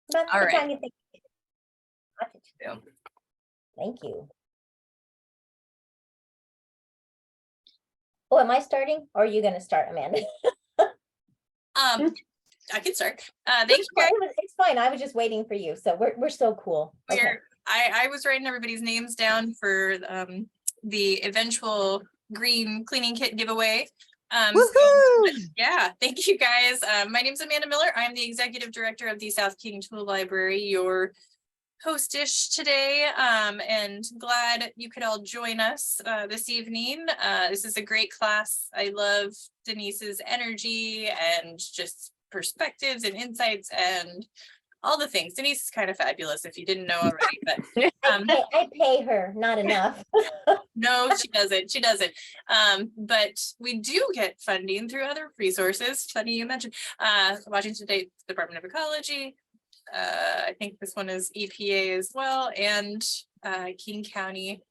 About All the right. time you think. Yeah. Thank you. Oh, am I starting or are you going to start, Amanda? I can start. Thank you guys. It's fine. I was just waiting for you. So we're so cool. Okay. I was writing everybody's names down for the eventual green cleaning kit giveaway. Yeah, thank you guys. My name is Amanda Miller. I'm the executive director of the South King Tool Library, your hostish today, and glad you could all join us this evening. This is a great class. I love Denise's energy and just perspectives and insights and all the things. Denise is kind of fabulous if you didn't know already, but I pay her not enough. no, she doesn't. But we do get funding through other resources. Funny you mentioned Washington State Department of Ecology. I think this one is EPA as well, and King County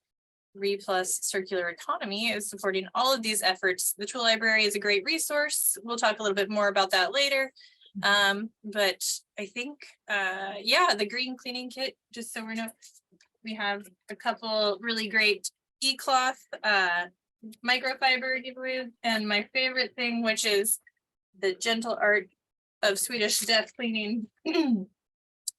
RePlus Circular Economy is supporting all of these efforts. The Tool Library is a great resource. We'll talk a little bit more about that later. But I think, yeah, the green cleaning kit, just so we know, we have a couple really great e-cloth microfiber giveaways, and my favorite thing, which is the gentle art of Swedish death cleaning.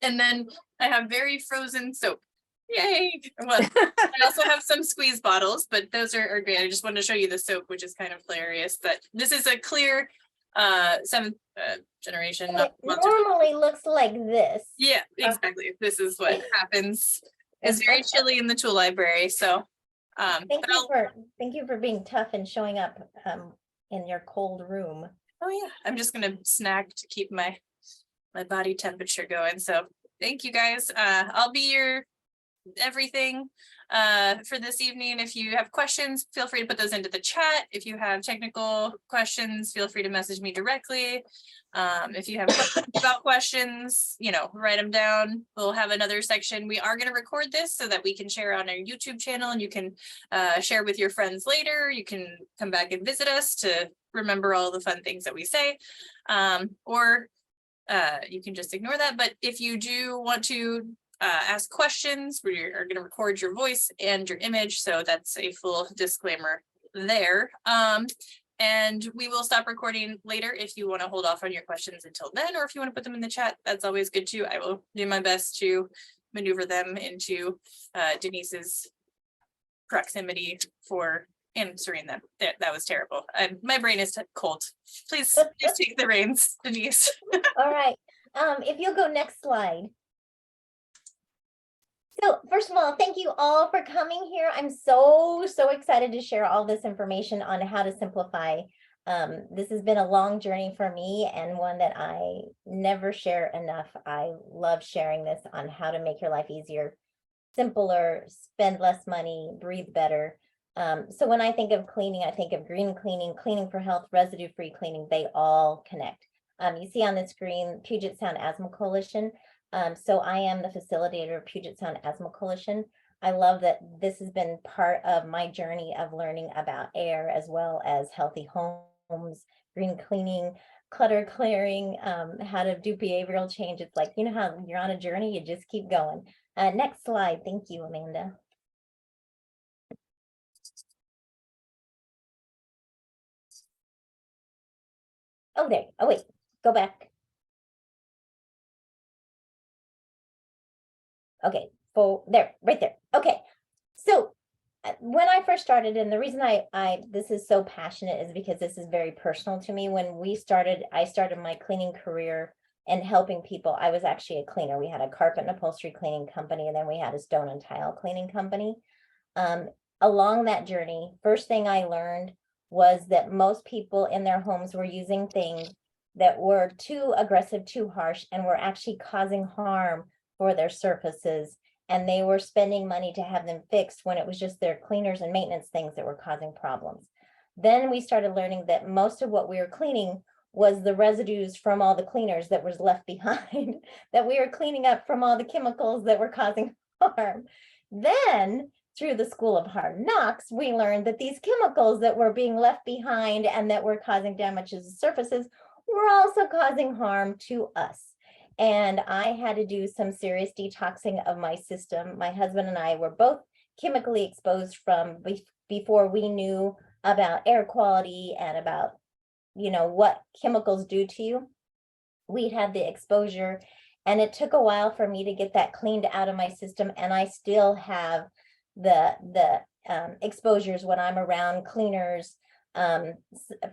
And then I have very frozen soap. Yay! Well, I also have some squeeze bottles, but those are great. I just wanted to show you the soap, which is kind of hilarious. But this is a clear 7th generation. It normally looks like this. Yeah, exactly. This is what happens. It's very chilly in the tool library. So thank you for being tough and showing up in your cold room. Oh yeah, I'm just gonna snack to keep my body temperature going. So thank you guys. I'll be your everything for this evening. If you have questions, feel free to put those into the chat. If you have technical questions, feel free to message me directly. If you have about questions, write them down. We'll have another section. We are going to record this so that we can share on our YouTube channel, and you can share with your friends later. You can come back and visit us to remember all the fun things that we say, or you can just ignore that. But if you do want to ask questions, we are going to record your voice and your image, so that's a full disclaimer there. And we will stop recording later if you want to hold off on your questions until then, or if you want to put them in the chat, that's always good too. I will do my best to maneuver them into Denise's proximity for answering them. That was terrible. My brain is cold. Please take the reins, Denise. All right. If you'll go next slide. So first of all, thank you all for coming here. I'm so excited to share all this information on how to simplify. This has been a long journey for me, and one that I never share enough. I love sharing this on how to make your life easier, simpler, spend less money, breathe better. So when I think of cleaning, I think of green cleaning, cleaning for health, residue-free cleaning. They all connect. You see on the screen, Puget Sound Asthma Coalition. So I am the facilitator of Puget Sound Asthma Coalition. I love that this has been part of my journey of learning about air, as well as healthy homes, green cleaning, clutter clearing, how to do behavioral change. It's like, how you're on a journey, you just keep going. Next slide. Thank you, Amanda. Oh, there. Oh, wait, go back. Okay, there, right there. Okay, so when I first started, and the reason this is so passionate is because this is very personal to me. When I started my cleaning career and helping people. I was actually a cleaner. We had a carpet and upholstery cleaning company, and then we had a stone and tile cleaning company. Along that journey, first thing I learned was that most people in their homes were using things that were too aggressive, too harsh, and were actually causing harm for their surfaces, and they were spending money to have them fixed when it was just their cleaners and maintenance things that were causing problems. Then we started learning that most of what we were cleaning was the residues from all the cleaners that was left behind, that we were cleaning up from all the chemicals that were causing harm. Then through the School of Hard Knocks, we learned that these chemicals that were being left behind and that were causing damage to the surfaces were also causing harm to us. and I had to do some serious detoxing of my system. My husband and I were both chemically exposed from before we knew about air quality and about, what chemicals do to you. We'd had the exposure, and it took a while for me to get that cleaned out of my system. And I still have the exposures when I'm around cleaners,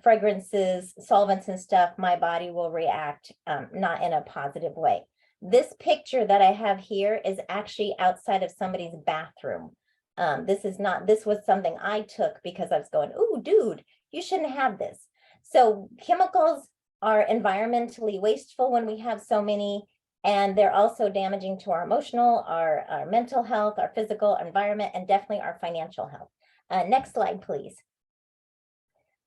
fragrances, solvents and stuff. My body will react not in a positive way. This picture that I have here is actually outside of somebody's bathroom. This was something I took because I was going, "Ooh, dude, you shouldn't have this." So chemicals are environmentally wasteful when we have so many, and they're also damaging to our emotional, our mental health, our physical environment, and definitely our financial health. Next slide, please.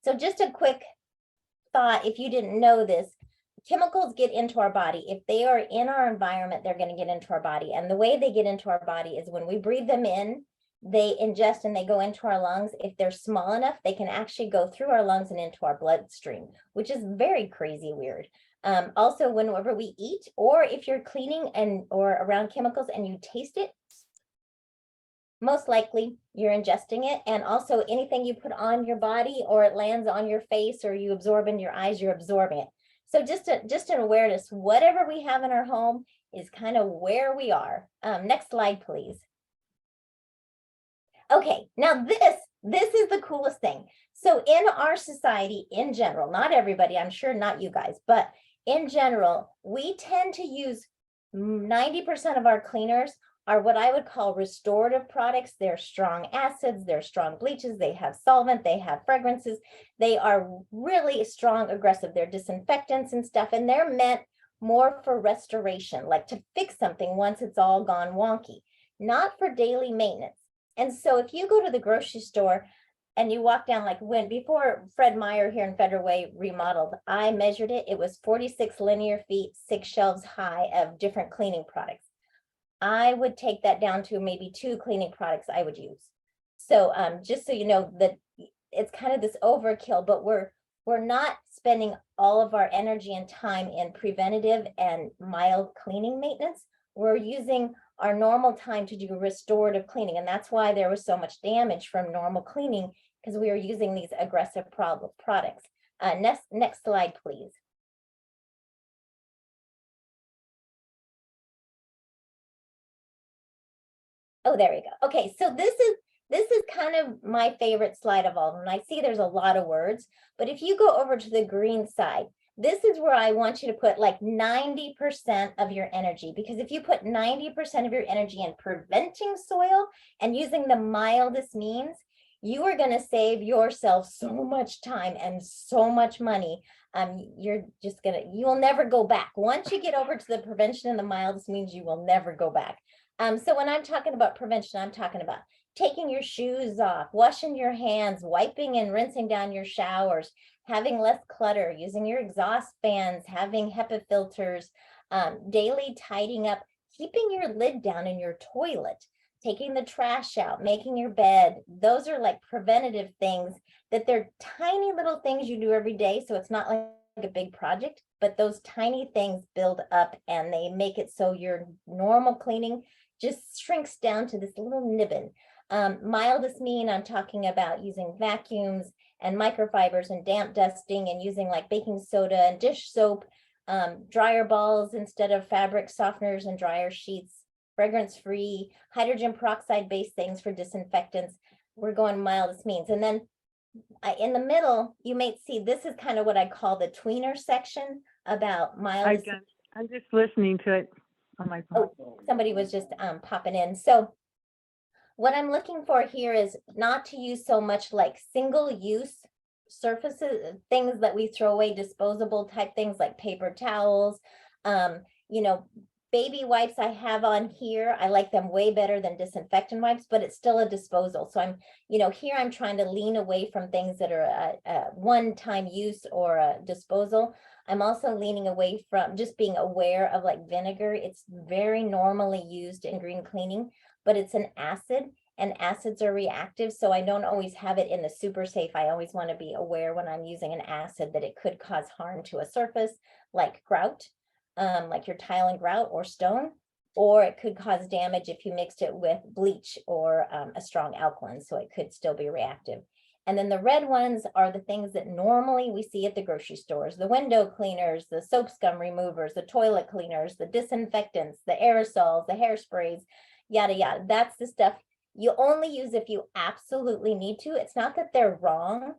So just a quick thought, if you didn't know this, chemicals get into our body. If they are in our environment, they're going to get into our body. And the way they get into our body is when we breathe them in, they ingest and they go into our lungs. If they're small enough, they can actually go through our lungs and into our bloodstream, which is very crazy weird. Also, whenever we eat, or if you're cleaning or around chemicals and you taste it, most likely you're ingesting it. And also anything you put on your body or it lands on your face or you absorb in your eyes, you're absorbing it. So just an awareness, whatever we have in our home is kind of where we are. Next slide, please. Okay, now this is the coolest thing. So in our society in general, not everybody, I'm sure not you guys, but in general, we tend to use 90% of our cleaners are what I would call restorative products. They're strong acids, they're strong bleaches, they have solvent, they have fragrances. They are really strong, aggressive. They're disinfectants and stuff, and they're meant more for restoration, like to fix something once it's all gone wonky, not for daily maintenance. And so if you go to the grocery store and you walk down, like before Fred Meyer here in Federal Way remodeled, I measured it. It was 46 linear feet, 6 shelves high of different cleaning products. I would take that down to maybe 2 cleaning products I would use. So just so you know that it's kind of this overkill, but we're not spending all of our energy and time in preventative and mild cleaning maintenance. We're using our normal time to do restorative cleaning. And that's why there was so much damage from normal cleaning, because we were using these aggressive products. Next slide, please. Oh, there we go. Okay, so this is kind of my favorite slide of all of them. I see there's a lot of words, but if you go over to the green side, this is where I want you to put like 90% of your energy, because if you put 90% of your energy in preventing soil and using the mildest means, you are going to save yourself so much time and so much money. You will never go back. Once you get over to the prevention and the mildest means, you will never go back. So when I'm talking about prevention, I'm talking about taking your shoes off, washing your hands, wiping and rinsing down your showers, having less clutter, using your exhaust fans, having HEPA filters, daily tidying up, keeping your lid down in your toilet, taking the trash out, making your bed. Those are like preventative things that they're tiny little things you do every day. So it's not like a big project, but those tiny things build up and they make it so your normal cleaning just shrinks down to this little nibbin. Mildest mean, I'm talking about using vacuums and microfibers and damp dusting and using like baking soda and dish soap, dryer balls instead of fabric softeners and dryer sheets, fragrance-free, hydrogen peroxide-based things for disinfectants. We're going mildest means. And then in the middle, you may see this is kind of what I call the tweener section about mildest. I'm just listening to it on my phone. Oh, somebody was just popping in. So what I'm looking for here is not to use so much like single-use surfaces, things that we throw away, disposable type things like paper towels, baby wipes I have on here. I like them way better than disinfectant wipes, but it's still a disposal. So here I'm trying to lean away from things that are a one-time use or a disposal. I'm also leaning away from just being aware of like vinegar. It's very normally used in green cleaning, but it's an acid and acids are reactive. So I don't always have it in the super safe. I always want to be aware when I'm using an acid that it could cause harm to a surface like grout. like your tile and grout or stone, or it could cause damage if you mixed it with bleach or a strong alkaline, so it could still be reactive. And then the red ones are the things that normally we see at the grocery stores, the window cleaners, the soap scum removers, the toilet cleaners, the disinfectants, the aerosols, the hairsprays, yada, yada. That's the stuff you only use if you absolutely need to. It's not that they're wrong.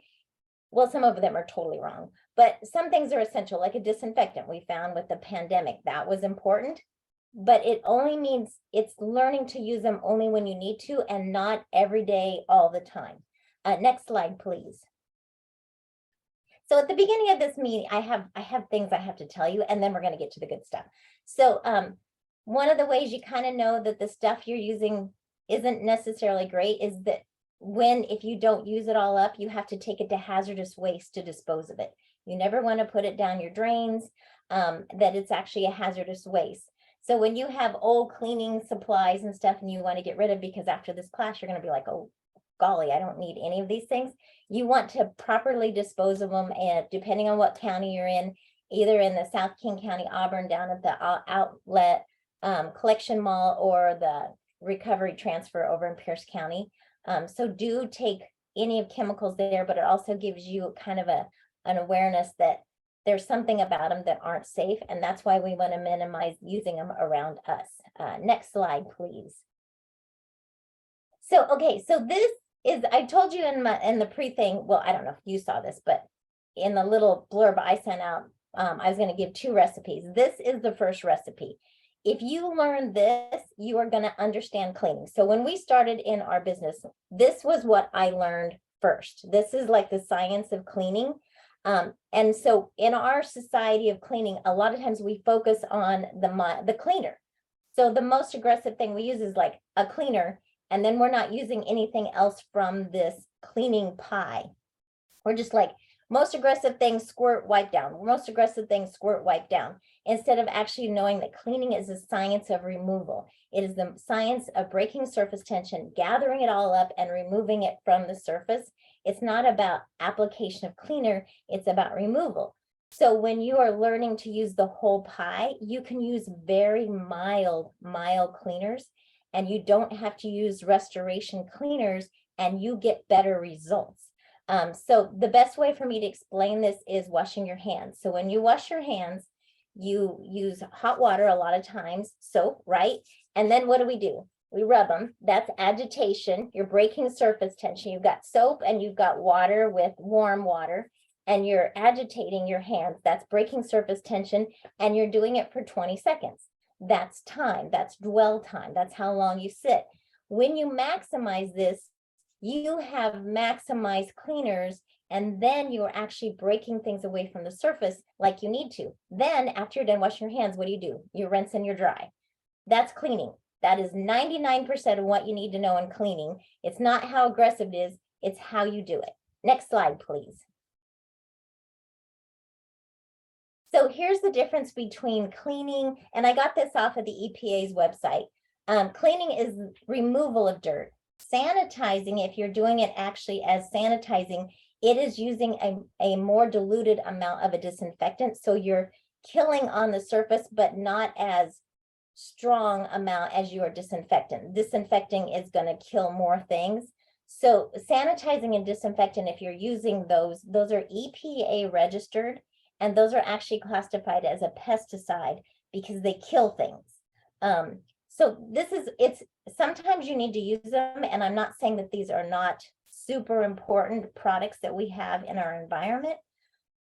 Well, some of them are totally wrong, but some things are essential, like a disinfectant we found with the pandemic. That was important, but it only means it's learning to use them only when you need to and not every day, all the time. Next slide, please. So at the beginning of this meeting, I have things I have to tell you, and then we're going to get to the good stuff. So one of the ways you kind of know that the stuff you're using isn't necessarily great is that if you don't use it all up, you have to take it to hazardous waste to dispose of it. You never want to put it down your drains, that it's actually a hazardous waste. So when you have old cleaning supplies and stuff and you want to get rid of, because after this class, you're going to be like, oh, golly, I don't need any of these things. You want to properly dispose of them, and depending on what county you're in, either in the South King County, Auburn, down at the outlet collection mall, or the recovery transfer over in Pierce County. So do take any of chemicals there, but it also gives you kind of an awareness that there's something about them that aren't safe, and that's why we want to minimize using them around us. Next slide, please. So, okay, so this is, I told you in the pre-thing, well, I don't know if you saw this, but in the little blurb I sent out, I was going to give 2 recipes. This is the first recipe. If you learn this, you are going to understand cleaning. So when we started in our business, this was what I learned first. This is like the science of cleaning. And so in our society of cleaning, a lot of times we focus on the cleaner. So the most aggressive thing we use is like a cleaner, and then we're not using anything else from this cleaning pie. We're just like, most aggressive things, squirt, wipe down. Most aggressive things, squirt, wipe down. Instead of actually knowing that cleaning is a science of removal. It is the science of breaking surface tension, gathering it all up and removing it from the surface. It's not about application of cleaner, it's about removal. So when you are learning to use the whole pie, you can use very mild cleaners, and you don't have to use restoration cleaners, and you get better results. So the best way for me to explain this is washing your hands. So when you wash your hands, you use hot water a lot of times, soap, right? And then what do? We rub them. That's agitation. You're breaking surface tension. You've got soap and you've got water with warm water, and you're agitating your hands. That's breaking surface tension, and you're doing it for 20 seconds. That's time. That's dwell time. That's how long you sit. When you maximize this, you have maximized cleaners, and then you're actually breaking things away from the surface like you need to. Then after you're done washing your hands, what do? You rinse and you dry. That's cleaning. That is 99% of what you need to know in cleaning. It's not how aggressive it is, it's how you do it. Next slide, please. So here's the difference between cleaning, and I got this off of the EPA's website. Cleaning is removal of dirt. Sanitizing, if you're doing it actually as sanitizing, it is using a more diluted amount of a disinfectant. So you're killing on the surface, but not as strong amount as your disinfectant. Disinfecting is going to kill more things. So sanitizing and disinfectant, if you're using those are EPA registered, and those are actually classified as a pesticide because they kill things. So it's sometimes you need to use them, and I'm not saying that these are not super important products that we have in our environment,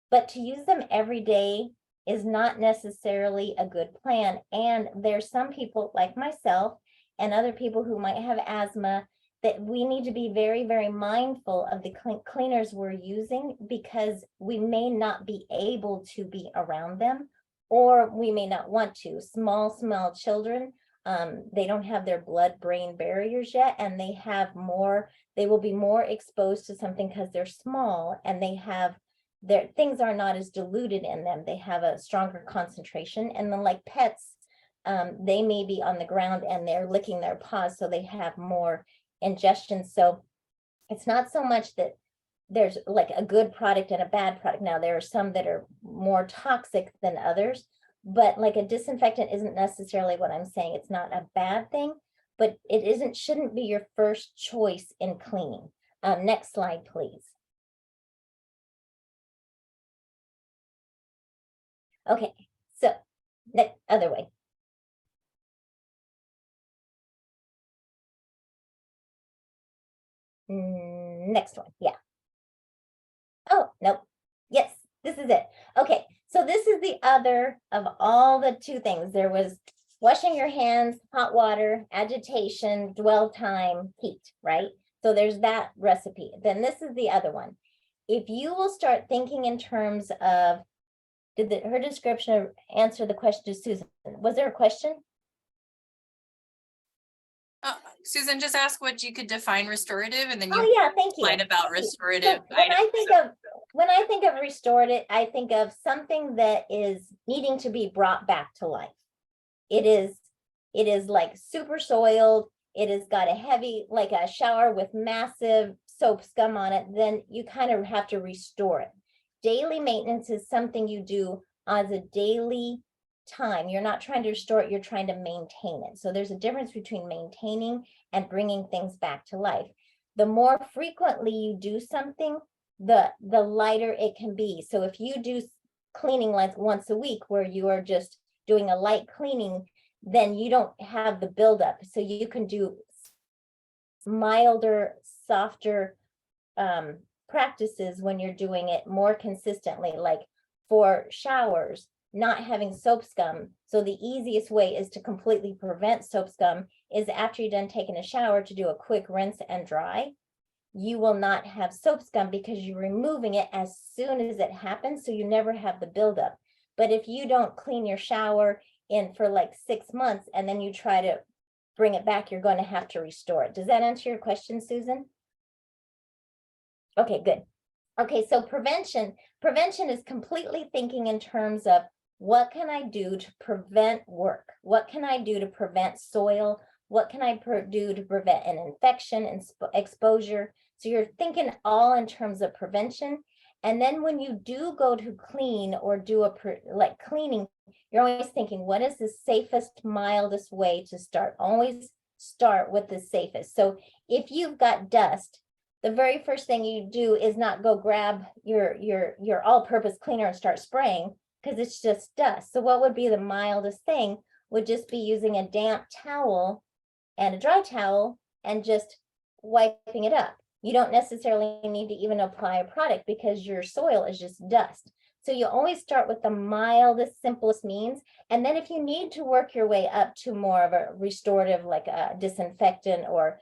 but to use them every day is not necessarily a good plan. And there's some people like myself and other people who might have asthma that we need to be very, very mindful of the cleaners we're using, because we may not be able to be around them, or we may not want to. Small children, they don't have their blood-brain barriers yet, and they will be more exposed to something because they're small, and their things are not as diluted in them. They have a stronger concentration. And then like pets, they may be on the ground and they're licking their paws, so they have more ingestion. So it's not so much that there's like a good product and a bad product. Now there are some that are more toxic than others, but like a disinfectant isn't necessarily what I'm saying. It's not a bad thing, but shouldn't be your first choice in cleaning. Next slide, please. Okay, so the other way. Next one, yeah. Oh, nope. Yes, this is it. Okay, so this is the other of all the two things. There was washing your hands, hot water, agitation, dwell time, heat, right? So there's that recipe. Then this is the other one. If you will start thinking in terms of, her description answer the question to Susan? Was there a question? Susan, just ask what you could define restorative, and then Oh you yeah, thank you. line about Thank you. restorative So when I think items. of restorative, I think of something that is needing to be brought back to life. It is like super soiled. It has got a heavy, like a shower with massive soap scum on it. Then you kind of have to restore it. Daily maintenance is something you do as a daily time. You're not trying to restore it, you're trying to maintain it. So there's a difference between maintaining and bringing things back to life. The more frequently you do something, the lighter it can be. So if you do cleaning like once a week where you are just doing a light cleaning, then you don't have the buildup. So you can do milder, softer practices when you're doing it more consistently, like for showers, not having soap scum. So the easiest way is to completely prevent soap scum is after you're done taking a shower to do a quick rinse and dry. You will not have soap scum because you're removing it as soon as it happens, so you never have the buildup. But if you don't clean your shower in for like 6 months and then you try to bring it back, you're going to have to restore it. Does that answer your question, Susan? Okay, good. Okay, so prevention is completely thinking in terms of what can I do to prevent work? What can I do to prevent soil? What can I do to prevent an infection and exposure? So you're thinking all in terms of prevention. And then when you do go to clean or do like cleaning, you're always thinking, what is the safest, mildest way to start? Always start with the safest. So if you've got dust, the very first thing you do is not go grab your all-purpose cleaner and start spraying, because it's just dust. So what would be the mildest thing would just be using a damp towel and a dry towel and just wiping it up. You don't necessarily need to even apply a product because your soil is just dust. So you always start with the mildest, simplest means. And then if you need to work your way up to more of a restorative, like a disinfectant or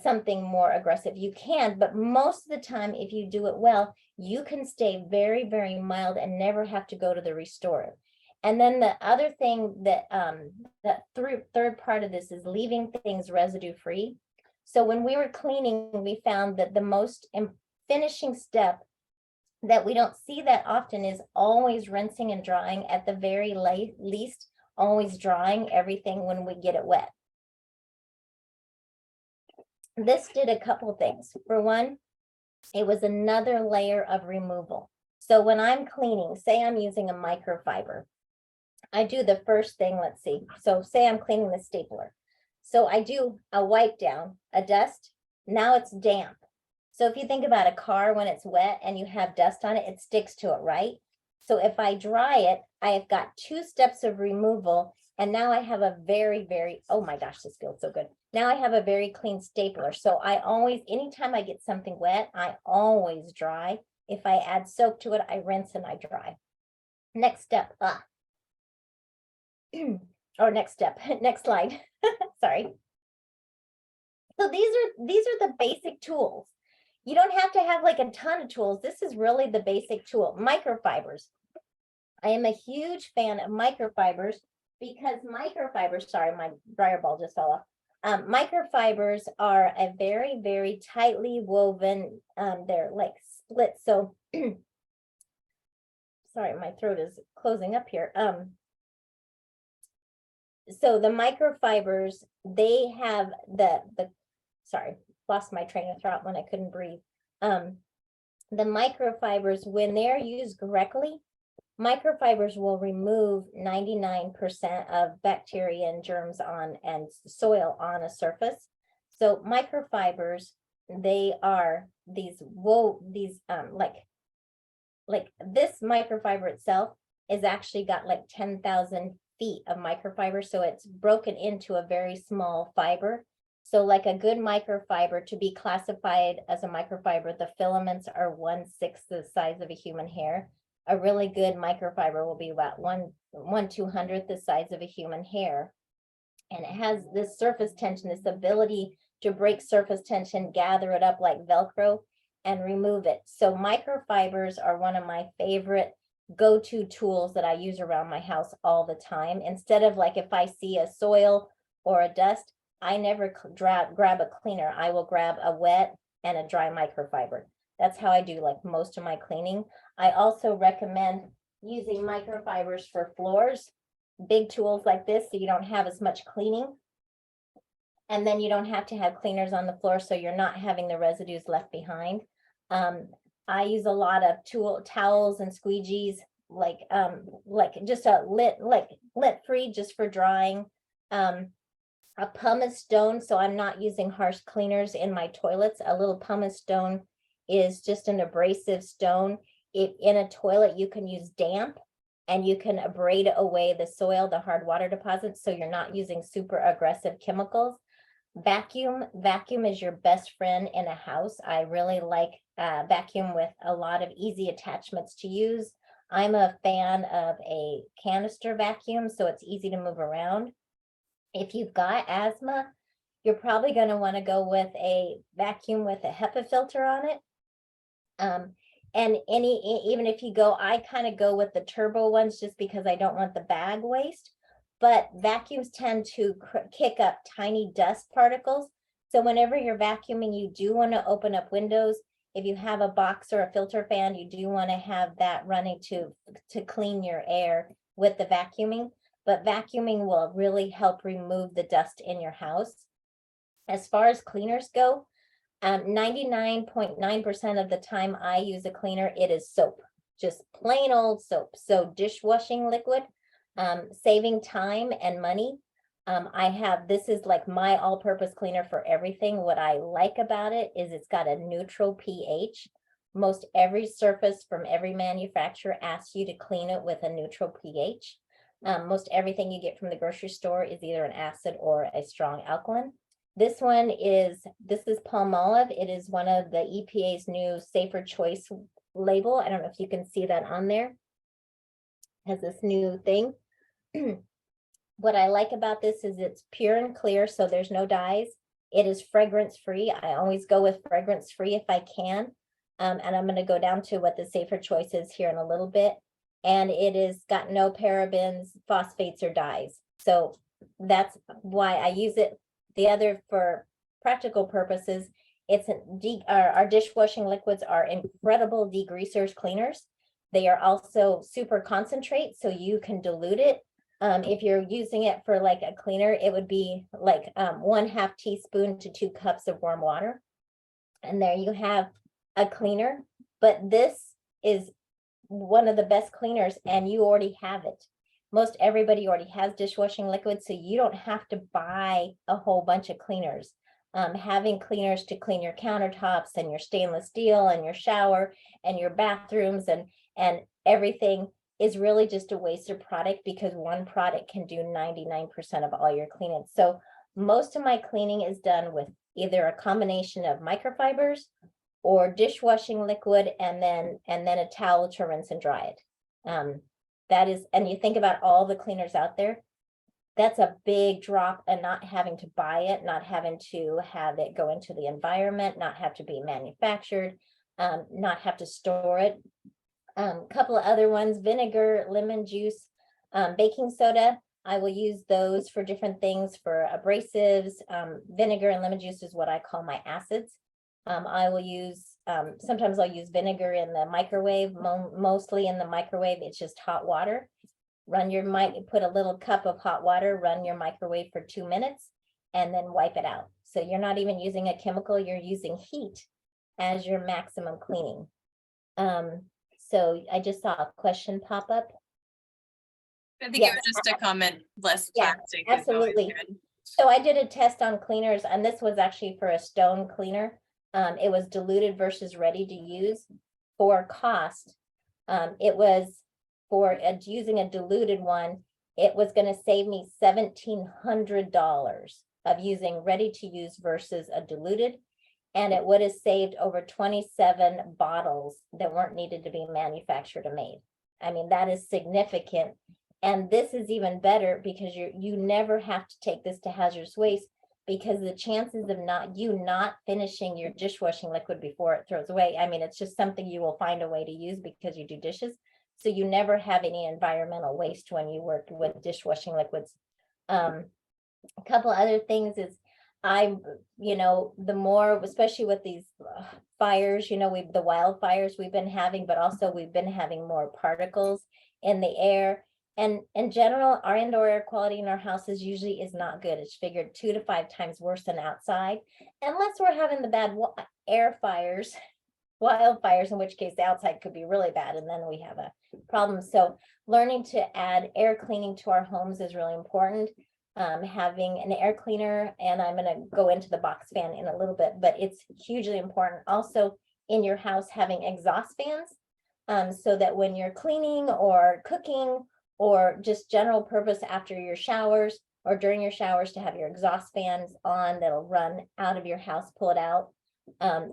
something more aggressive, you can. But most of the time, if you do it well, you can stay very, very mild and never have to go to the restorative. And then the other thing that third part of this is leaving things residue free. So when we were cleaning, we found that the most finishing step that we don't see that often is always rinsing and drying, at the very least, always drying everything when we get it wet. This did a couple things. For one, it was another layer of removal. So when I'm cleaning, say I'm using a microfiber, I do the first thing, let's see. So say I'm cleaning the stapler. So I do a wipe down, a dust. Now it's damp. So if you think about a car when it's wet and you have dust on it, it sticks to it, right? So if I dry it, I have got 2 steps of removal. And now I have a very, very, oh my gosh, this feels so good. Now I have a very clean stapler. So I always, anytime I get something wet, I always dry. If I add soap to it, I rinse and I dry. Next step, or next step, next slide. Sorry. So these are the basic tools. You don't have to have like a ton of tools. This is really the basic tool. Microfibers. I am a huge fan of microfibers because microfibers, sorry, my dryer ball just fell off. Microfibers are a very, very tightly woven, they're like split. So, sorry, my throat is closing up here. So the microfibers, they have sorry, lost my train of thought when I couldn't breathe. The microfibers, when they're used correctly, microfibers will remove 99% of bacteria and germs on and soil on a surface. So microfibers, they are these like this microfiber itself is actually got like 10,000 feet of microfiber. So it's broken into a very small fiber. So like a good microfiber, to be classified as a microfiber, the filaments are 1/6 the size of a human hair. A really good microfiber will be about 1/200th the size of a human hair. And it has this surface tension, this ability to break surface tension, gather it up like Velcro and remove it. So microfibers are one of my favorite go-to tools that I use around my house all the time. Instead of like if I see a soil or a dust, I never grab a cleaner. I will grab a wet and a dry microfiber. That's how I do like most of my cleaning. I also recommend using microfibers for floors, big tools like this, so you don't have as much cleaning. And then you don't have to have cleaners on the floor, so you're not having the residues left behind. I use a lot of towels and squeegees, like just a lint free just for drying. A pumice stone, so I'm not using harsh cleaners in my toilets. A little pumice stone is just an abrasive stone. In a toilet, you can use damp and you can abrade away the soil, the hard water deposits, so you're not using super aggressive chemicals. Vacuum is your best friend in a house. I really like vacuum with a lot of easy attachments to use. I'm a fan of a canister vacuum, so it's easy to move around. If you've got asthma, you're probably going to want to go with a vacuum with a HEPA filter on it. And even if you go, I kind of go with the turbo ones just because I don't want the bag waste. But vacuums tend to kick up tiny dust particles. So whenever you're vacuuming, you do want to open up windows. If you have a box or a filter fan, you do want to have that running to clean your air with the vacuuming. But vacuuming will really help remove the dust in your house. As far as cleaners go, 99.9% of the time I use a cleaner, it is soap, just plain old soap. So dishwashing liquid, saving time and money. This is like my all-purpose cleaner for everything. What I like about it is it's got a neutral pH. Most every surface from every manufacturer asks you to clean it with a neutral pH. Most everything you get from the grocery store is either an acid or a strong alkaline. This is Palmolive. It is one of the EPA's new Safer Choice label. I don't know if you can see that on there. It has this new thing. What I like about this is it's pure and clear, so there's no dyes. It is fragrance free. I always go with fragrance free if I can. And I'm going to go down to what the Safer Choice is here in a little bit. And it is got no parabens, phosphates, or dyes. So that's why I use it. The other, for practical purposes, our dishwashing liquids are incredible degreasers, cleaners. They are also super concentrate, so you can dilute it. If you're using it for like a cleaner, it would be like 1/2 teaspoon to 2 cups of warm water. And there you have a cleaner. But this is one of the best cleaners, and you already have it. Most everybody already has dishwashing liquid, so you don't have to buy a whole bunch of cleaners. Having cleaners to clean your countertops and your stainless steel and your shower and your bathrooms and everything is really just a waste of product, because one product can do 99% of all your cleaning. So most of my cleaning is done with either a combination of microfibers or dishwashing liquid and then a towel to rinse and dry it. And you think about all the cleaners out there, that's a big drop, and not having to buy it, not having to have it go into the environment, not have to be manufactured, not have to store it. Couple of other ones, vinegar, lemon juice, baking soda. I will use those for different things, for abrasives. Vinegar and lemon juice is what I call my acids. I will use, sometimes I'll use vinegar in the microwave, mostly in the microwave. It's just hot water. Put a little cup of hot water, run your microwave for 2 minutes, and then wipe it out. So you're not even using a chemical, you're using heat as your maximum cleaning. So I just saw a question pop up. I think it Yes, was just a comment, less Yeah, plastic is always absolutely. good. So I did a test on cleaners, and this was actually for a stone cleaner. It was diluted versus ready to use. For cost, it was for using a diluted one, it was gonna save me $1,700 of using ready to use versus a diluted. And it would have saved over 27 bottles that weren't needed to be manufactured or made. I mean, that is significant. And this is even better because you never have to take this to hazardous waste, because the chances of not finishing your dishwashing liquid before it throws away, I mean, it's just something you will find a way to use because you do dishes. So you never have any environmental waste when you work with dishwashing liquids. A couple other things is the more, especially with these fires, the wildfires we've been having, but also we've been having more particles in the air. And in general, our indoor air quality in our houses usually is not good. It's figured 2 to 5 times worse than outside, unless we're having the bad air fires, wildfires, in which case the outside could be really bad, and then we have a problem. So learning to add air cleaning to our homes is really important. Having an air cleaner, and I'm going to go into the box fan in a little bit, but it's hugely important. Also in your house, having exhaust fans, so that when you're cleaning or cooking or just general purpose after your showers or during your showers, to have your exhaust fans on that'll run out of your house, pull it out.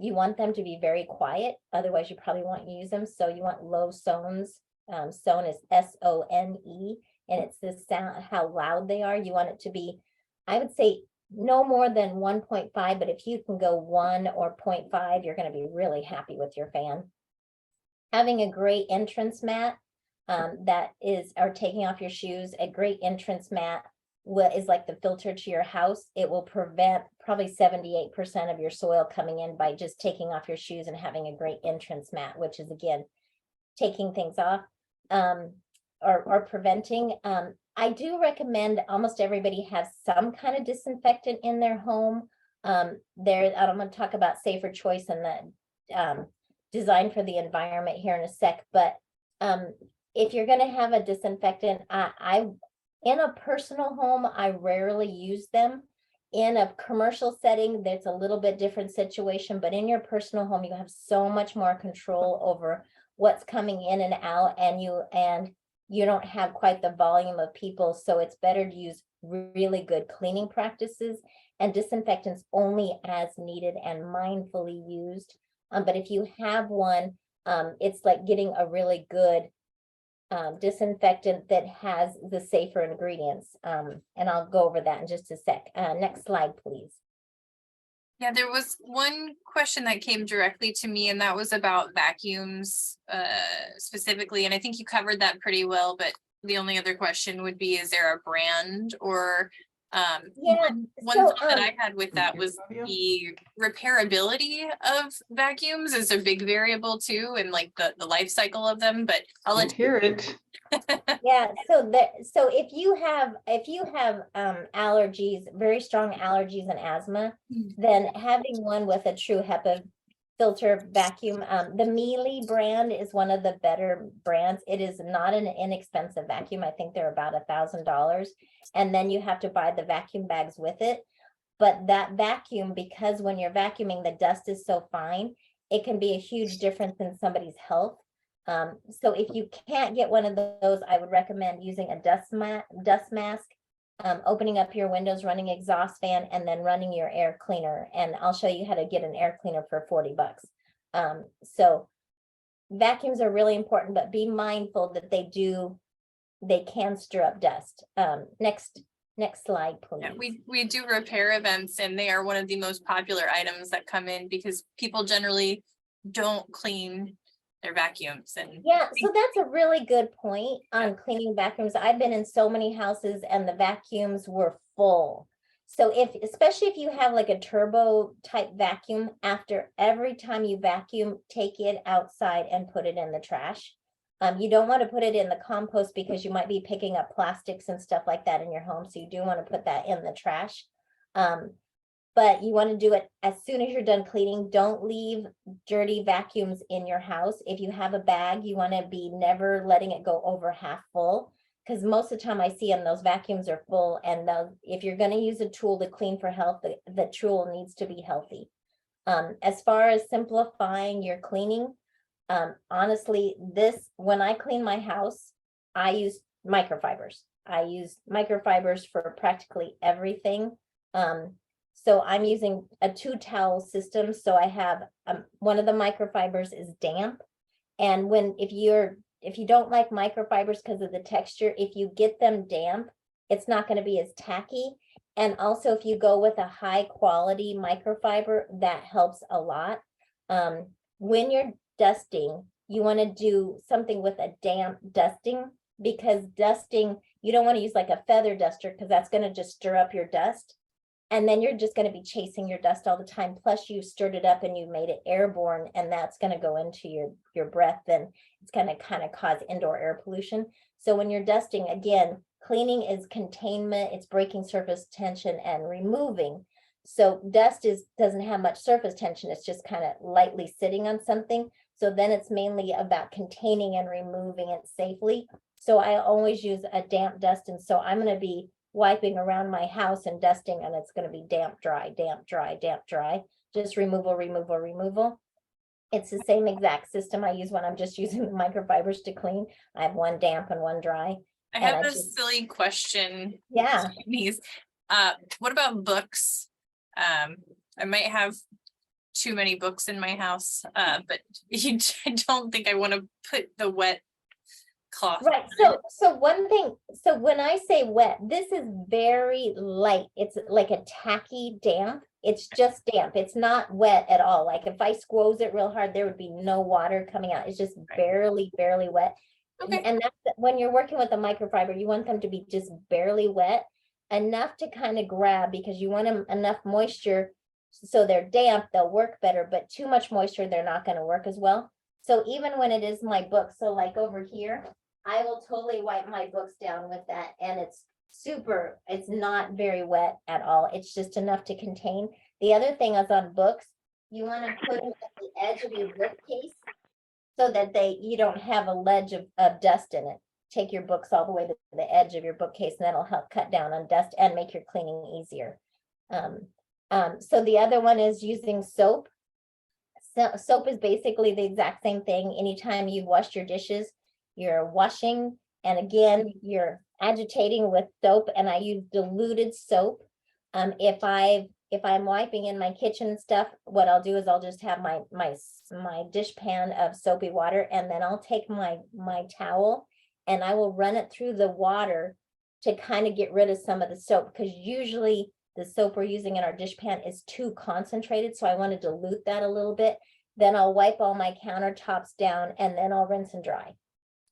You want them to be very quiet, otherwise you probably won't use them. So you want low sones. Sone is SONE. And it's the sound, how loud they are. You want it to be, I would say, no more than 1.5, but if you can go 1 or 0.5, you're going to be really happy with your fan. Having a great entrance mat, or taking off your shoes, a great entrance mat is like the filter to your house. It will prevent probably 78% of your soil coming in by just taking off your shoes and having a great entrance mat, which is, again, taking things off. Or preventing. I do recommend almost everybody have some kind of disinfectant in their home. I'm going to talk about Safer Choice and the design for the environment here in a sec. But if you're going to have a disinfectant, I in a personal home, I rarely use them. In a commercial setting, there's a little bit different situation, but in your personal home, you have so much more control over what's coming in and out, and you don't have quite the volume of people. So it's better to use really good cleaning practices and disinfectants only as needed and mindfully used. But if you have one, it's like getting a really good disinfectant that has the safer ingredients. And I'll go over that in just a sec. Next slide, please. Yeah, there was one question that came directly to me, and that was about vacuums specifically. And I think you covered that pretty well, but the only other question would be, is there a brand or one thought that I had with that was the repairability of vacuums is a big variable too, and like the life cycle of them, but I'll let Hear it. Yeah, so if you have allergies, very strong allergies and asthma, then having one with a true HEPA filter vacuum, the Miele brand is one of the better brands. It is not an inexpensive vacuum. I think they're about $1,000, and then you have to buy the vacuum bags with it. But that vacuum, because when you're vacuuming, the dust is so fine, it can be a huge difference in somebody's health. So if you can't get one of those, I would recommend using a dust mask, opening up your windows, running exhaust fan, and then running your air cleaner. And I'll show you how to get an air cleaner for $40. So vacuums are really important, but be mindful that they can stir up dust. Next slide, please. Yeah, we do repair events, and they are one of the most popular items that come in because people generally don't clean their vacuums. And yeah, so that's a really good point on cleaning vacuums. I've been in so many houses and the vacuums were full. So especially if you have like a turbo type vacuum, after every time you vacuum, take it outside and put it in the trash. You don't want to put it in the compost because you might be picking up plastics and stuff like that in your home. So you do want to put that in the trash. but you want to do it as soon as you're done cleaning. Don't leave dirty vacuums in your house. If you have a bag, you want to be never letting it go over half full, because most of the time I see them, those vacuums are full, and if you're going to use a tool to clean for health, the tool needs to be healthy. As far as simplifying your cleaning, honestly, when I clean my house, I use microfibers. I use microfibers for practically everything. So I'm using a 2-towel system. So I have one of the microfibers is damp. And if you don't like microfibers because of the texture, if you get them damp, it's not going to be as tacky. And also if you go with a high quality microfiber, that helps a lot. When you're dusting, you want to do something with a damp dusting, because dusting, you don't want to use like a feather duster, because that's going to just stir up your dust. And then you're just going to be chasing your dust all the time. Plus you stirred it up and you made it airborne, and that's going to go into your breath, and it's going to kind of cause indoor air pollution. So when you're dusting, again, cleaning is containment, it's breaking surface tension and removing. So dust doesn't have much surface tension, it's just kind of lightly sitting on something. So then it's mainly about containing and removing it safely. So I always use a damp dust, and so I'm going to be wiping around my house and dusting, and it's going to be damp, dry, damp, dry, damp, dry, just removal, removal, removal. It's the same exact system I use when I'm just using the microfibers to clean. I have one damp and one dry. I have a silly question. Yeah. These, what about books? I might have too many books in my house, but I don't think I want to put the wet cloth. Right. So one thing, so when I say wet, this is very light. It's like a tacky damp. It's just damp. It's not wet at all. Like if I squoze it real hard, there would be no water coming out. It's just barely wet. Okay. And that's when you're working with a microfiber, you want them to be just barely wet, enough to kind of grab, because you want them enough moisture so they're damp, they'll work better, but too much moisture, they're not going to work as well. So even when it is my book, so like over here, I will totally wipe my books down with that, and it's not very wet at all. It's just enough to contain. The other thing is on books, you want to put them at the edge of your bookcase so that you don't have a ledge of dust in it. Take your books all the way to the edge of your bookcase, and that'll help cut down on dust and make your cleaning easier. So the other one is using soap. So soap is basically the exact same thing. Anytime you've washed your dishes, you're washing, and again, you're agitating with soap, and I use diluted soap. If I'm wiping in my kitchen stuff, what I'll do is I'll just have my dish pan of soapy water, and then I'll take my towel and I will run it through the water to kind of get rid of some of the soap, because usually the soap we're using in our dish pan is too concentrated. So I want to dilute that a little bit. Then I'll wipe all my countertops down, and then I'll rinse and dry.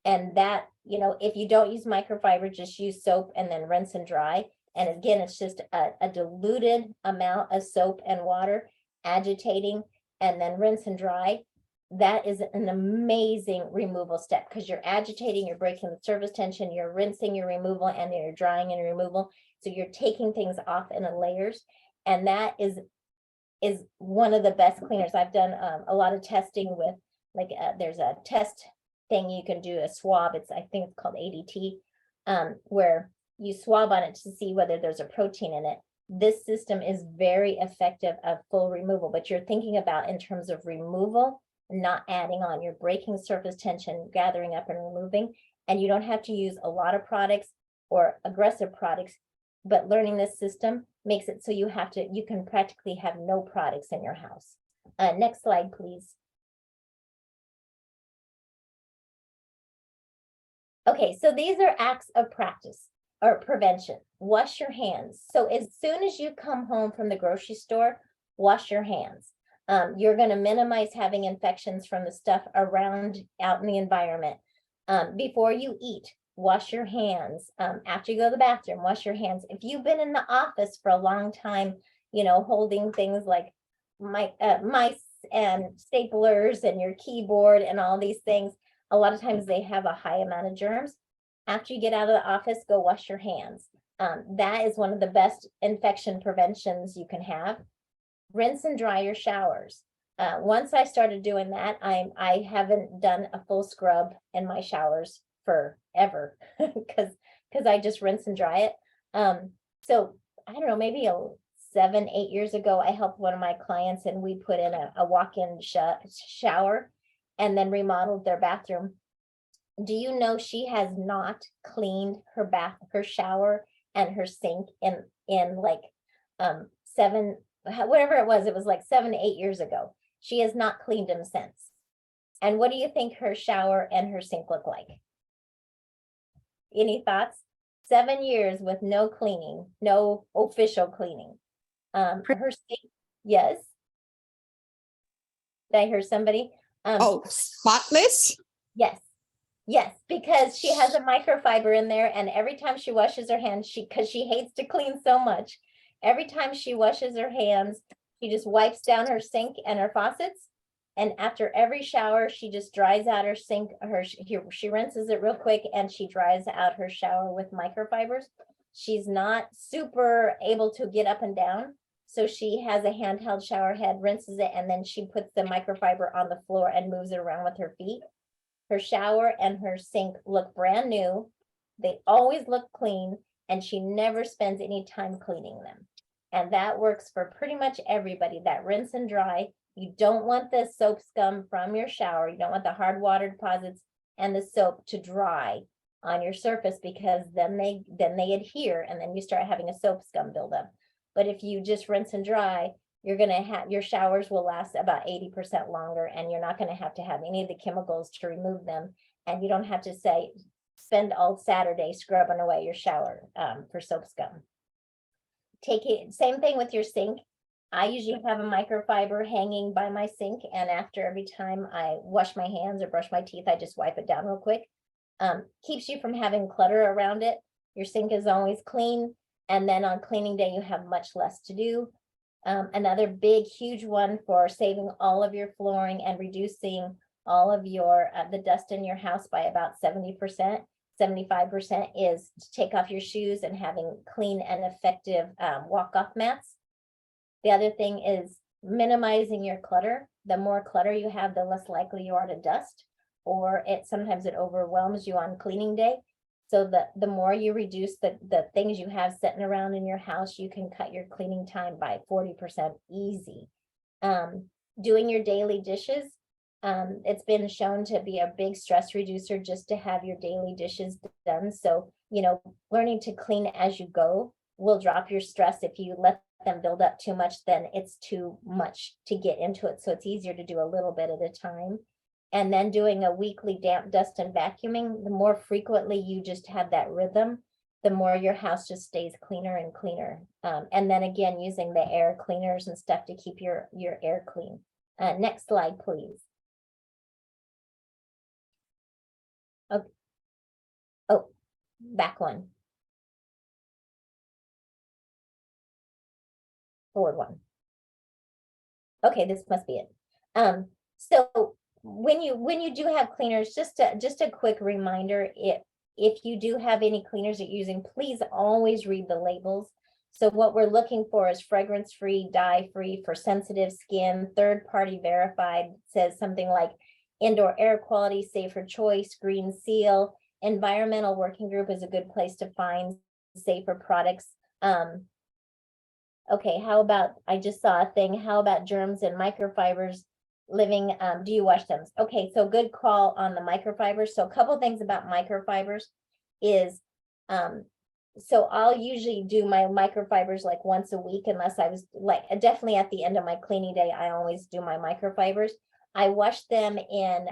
And that, if you don't use microfiber, just use soap and then rinse and dry. And again, it's just a diluted amount of soap and water, agitating, and then rinse and dry. That is an amazing removal step, because you're agitating, you're breaking the surface tension, you're rinsing your removal, and you're drying and removal. So you're taking things off in layers. And that is one of the best cleaners. I've done a lot of testing with, like, there's a test thing you can do, a swab. I think it's called ADT, where you swab on it to see whether there's a protein in it. This system is very effective of full removal, but you're thinking about in terms of removal, not adding on. You're breaking surface tension, gathering up and removing, and you don't have to use a lot of products or aggressive products, but learning this system makes it so you can practically have no products in your house. Next slide, please. Okay, so these are acts of practice or prevention. Wash your hands. So as soon as you come home from the grocery store, wash your hands. You're going to minimize having infections from the stuff out in the environment. Before you eat, wash your hands. After you go to the bathroom, wash your hands. If you've been in the office for a long time, holding things like mice and staplers and your keyboard and all these things, a lot of times they have a high amount of germs. After you get out of the office, go wash your hands. That is one of the best infection preventions you can have. Rinse and dry your showers. Once I started doing that, I haven't done a full scrub in my showers forever because I just rinse and dry it. So I don't know, maybe 7, 8 years ago, I helped one of my clients and we put in a walk-in shower and then remodeled their bathroom. Do you know she has not cleaned her shower and her sink in like whatever it was like 7 to 8 years ago. She has not cleaned them since. And what do you think her shower and her sink look like? Any thoughts? 7 years with no cleaning, no official cleaning. Her sink, yes. Did I hear somebody? Oh, spotless? Yes. Yes, because she has a microfiber in there, and every time she washes her hands, because she hates to clean so much, every time she washes her hands, she just wipes down her sink and her faucets. And after every shower, she just dries out her sink. She rinses it real quick and she dries out her shower with microfibers. She's not super able to get up and down. So she has a handheld shower head, rinses it, and then she puts the microfiber on the floor and moves it around with her feet. Her shower and her sink look brand new. They always look clean, and she never spends any time cleaning them. And that works for pretty much everybody, that rinse and dry. You don't want the soap scum from your shower. You don't want the hard water deposits and the soap to dry on your surface, because then they adhere and then you start having a soap scum buildup. But if you just rinse and dry, you're going to have, your showers will last about 80% longer, and you're not going to have any of the chemicals to remove them. And you don't have to spend all Saturday scrubbing away your shower for soap scum. Same thing with your sink. I usually have a microfiber hanging by my sink, and after every time I wash my hands or brush my teeth, I just wipe it down real quick. Keeps you from having clutter around it. Your sink is always clean, and then on cleaning day, you have much less to do. Another big, huge one for saving all of your flooring and reducing all of your the dust in your house by about 70%. 75% is to take off your shoes and having clean and effective walk-off mats. The other thing is minimizing your clutter. The more clutter you have, the less likely you are to dust, or sometimes it overwhelms you on cleaning day. So the more you reduce the things you have sitting around in your house, you can cut your cleaning time by 40% easy. Doing your daily dishes. It's been shown to be a big stress reducer just to have your daily dishes done. So, learning to clean as you go will drop your stress. If you let them build up too much, then it's too much to get into it. So it's easier to do a little bit at a time. And then doing a weekly damp, dust, and vacuuming. The more frequently you just have that rhythm, the more your house just stays cleaner and cleaner. And then again, using the air cleaners and stuff to keep your air clean. Next slide, please. Okay. Oh, back one. Forward one. Okay, this must be it. So when you do have cleaners, just a quick reminder, if you do have any cleaners that you're using, please always read the labels. So what we're looking for is fragrance-free, dye-free, for sensitive skin, third-party verified. Says something like indoor air quality, safer choice, green seal. Environmental working group is a good place to find safer products. Okay, how about, I just saw a thing, how about germs and microfibers living, do you wash them? Okay, so good call on the microfibers. So a couple things about microfibers is, so I'll usually do my microfibers like once a week, unless I was like, definitely at the end of my cleaning day, I always do my microfibers. I wash them in,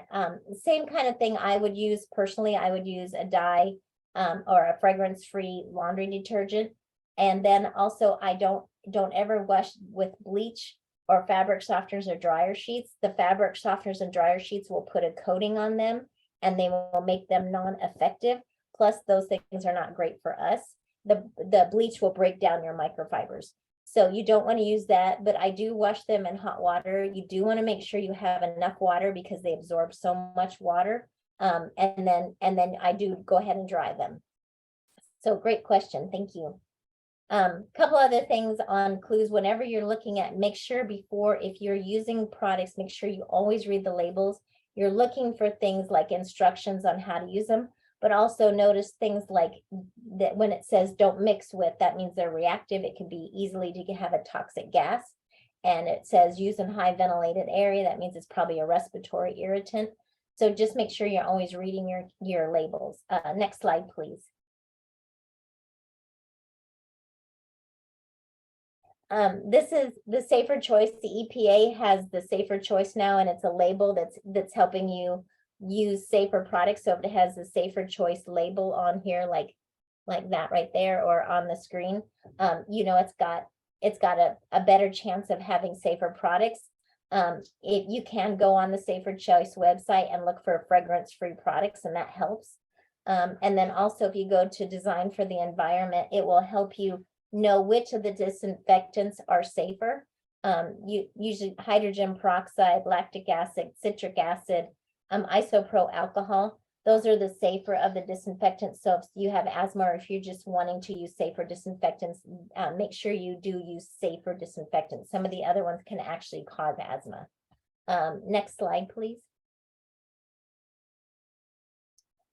same kind of thing I would use personally. I would use a dye or a fragrance-free laundry detergent. And then also I don't ever wash with bleach or fabric softeners or dryer sheets. The fabric softeners and dryer sheets will put a coating on them and they will make them non-effective. Plus those things are not great for us. The bleach will break down your microfibers. So you don't want to use that, but I do wash them in hot water. You do want to make sure you have enough water because they absorb so much water. And then I do go ahead and dry them. So great question. Thank you. Couple other things on clues. Whenever you're looking at, make sure before, if you're using products, make sure you always read the labels. You're looking for things like instructions on how to use them, but also notice things like that when it says don't mix with, that means they're reactive. It can be easily to have a toxic gas. And it says use in high ventilated area. That means it's probably a respiratory irritant. So just make sure you're always reading your labels. Next slide, please. This is the safer choice. The EPA has the safer choice now, and it's a label that's helping you use safer products. So if it has the safer choice label on here, like that right there, or on the screen, you know, it's got a better chance of having safer products. If you can go on the Safer Choice website and look for fragrance-free products, and that helps. And then also, if you go to Design for the Environment, it will help you know which of the disinfectants are safer. You usually hydrogen peroxide, lactic acid, citric acid, isopropyl alcohol. Those are the safer of the disinfectants. So if you have asthma, or if you're just wanting to use safer disinfectants, make sure you do use safer disinfectants. Some of the other ones can actually cause asthma. Next slide, please.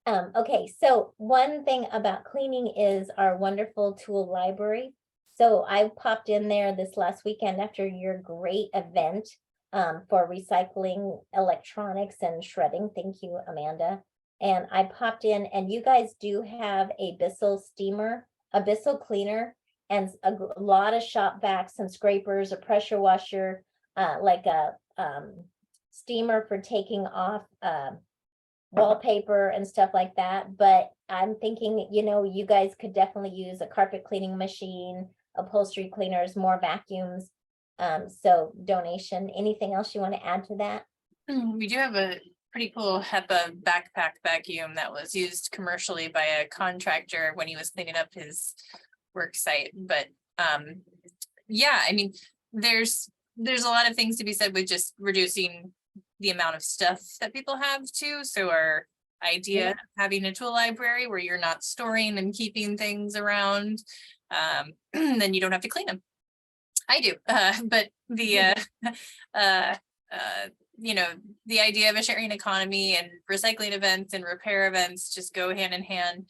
Okay, so one thing about cleaning is our wonderful tool library. So I popped in there this last weekend after your great event for recycling electronics and shredding. Thank you, Amanda. And I popped in, and you guys do have a Bissell steamer, a Bissell cleaner, and a lot of shop vacs and scrapers, a pressure washer, like a steamer for taking off wallpaper and stuff like that. But I'm thinking, you know, you guys could definitely use a carpet cleaning machine, upholstery cleaners, more vacuums. So donation. Anything else you want to add to that? We do have a pretty cool HEPA backpack vacuum that was used commercially by a contractor when he was cleaning up his work site. But yeah, I mean, there's a lot of things to be said with just reducing the amount of stuff that people have too. So our idea of having a tool library where you're not storing and keeping things around, then you don't have to clean them. I do, but the you know, the idea of a sharing economy and recycling events and repair events just go hand in hand.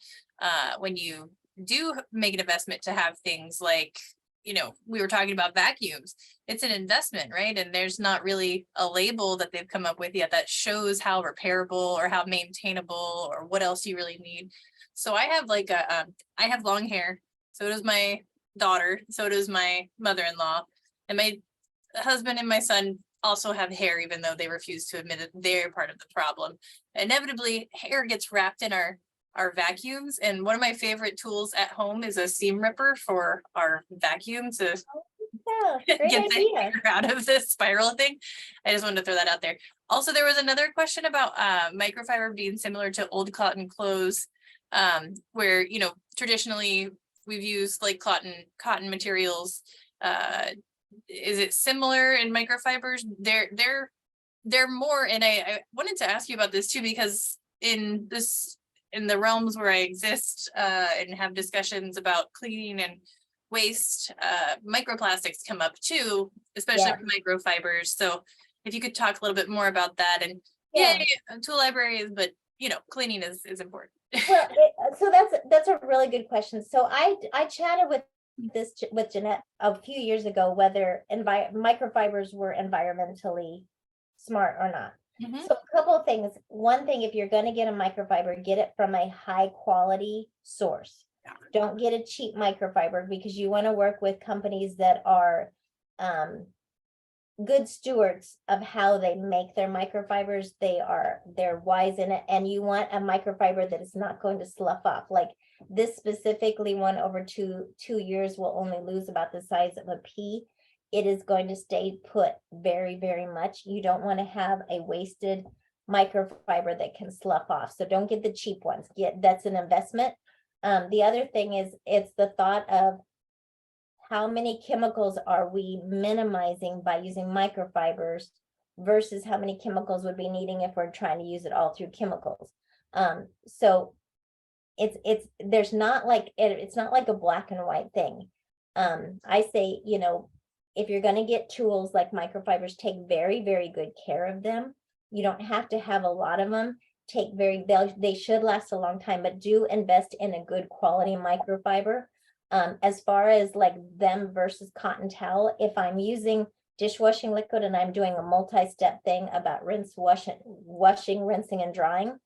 When you do make an investment to have things like, you know, we were talking about vacuums, it's an investment, right? And there's not really a label that they've come up with yet that shows how repairable or how maintainable or what else you really need. So I have like I have long hair. So does my daughter. So does my mother-in-law, and my husband and my son also have hair, even though they refuse to admit it. They're part of the problem. Inevitably, hair gets wrapped in our vacuums, and one of my favorite tools at home is a seam ripper for our vacuum to Yeah, great get the idea. hair out of this spiral thing. I just wanted to throw that out there. Also, there was another question about microfiber being similar to old cotton clothes, where, you know, traditionally we've used like cotton materials. Is it similar in microfibers? They're more, and I wanted to ask you about this too, because in the realms where I exist and have discussions about cleaning and waste, microplastics come up too, especially Yeah. with microfibers. So if you could talk a little bit more about that. And Yeah. tool libraries, but you know, cleaning is important. Well, so that's a really good question. So I chatted with Jeanette a few years ago whether microfibers were environmentally smart or not. Mhm. So a couple of things. One thing, if you're going to get a microfiber, get it from a high quality source. Yeah. Don't get a cheap microfiber, because you want to work with companies that are good stewards of how they make their microfibers. They're wise in it, and you want a microfiber that is not going to slough off. Like this specifically one, over two years will only lose about the size of a pea. It is going to stay put very, very much. You don't want to have a wasted microfiber that can slough off. So don't get the cheap ones. That's an investment. The other thing is, it's the thought of how many chemicals are we minimizing by using microfibers versus how many chemicals would be needing if we're trying to use it all through chemicals. So there's not like, it's not like a black and white thing. I say, you know, if you're gonna get tools like microfibers, take very, very good care of them. You don't have to have a lot of them. They should last a long time, but do invest in a good quality microfiber. As far as like them versus cotton towel, if I'm using dishwashing liquid and I'm doing a multi-step thing about washing, rinsing, and drying,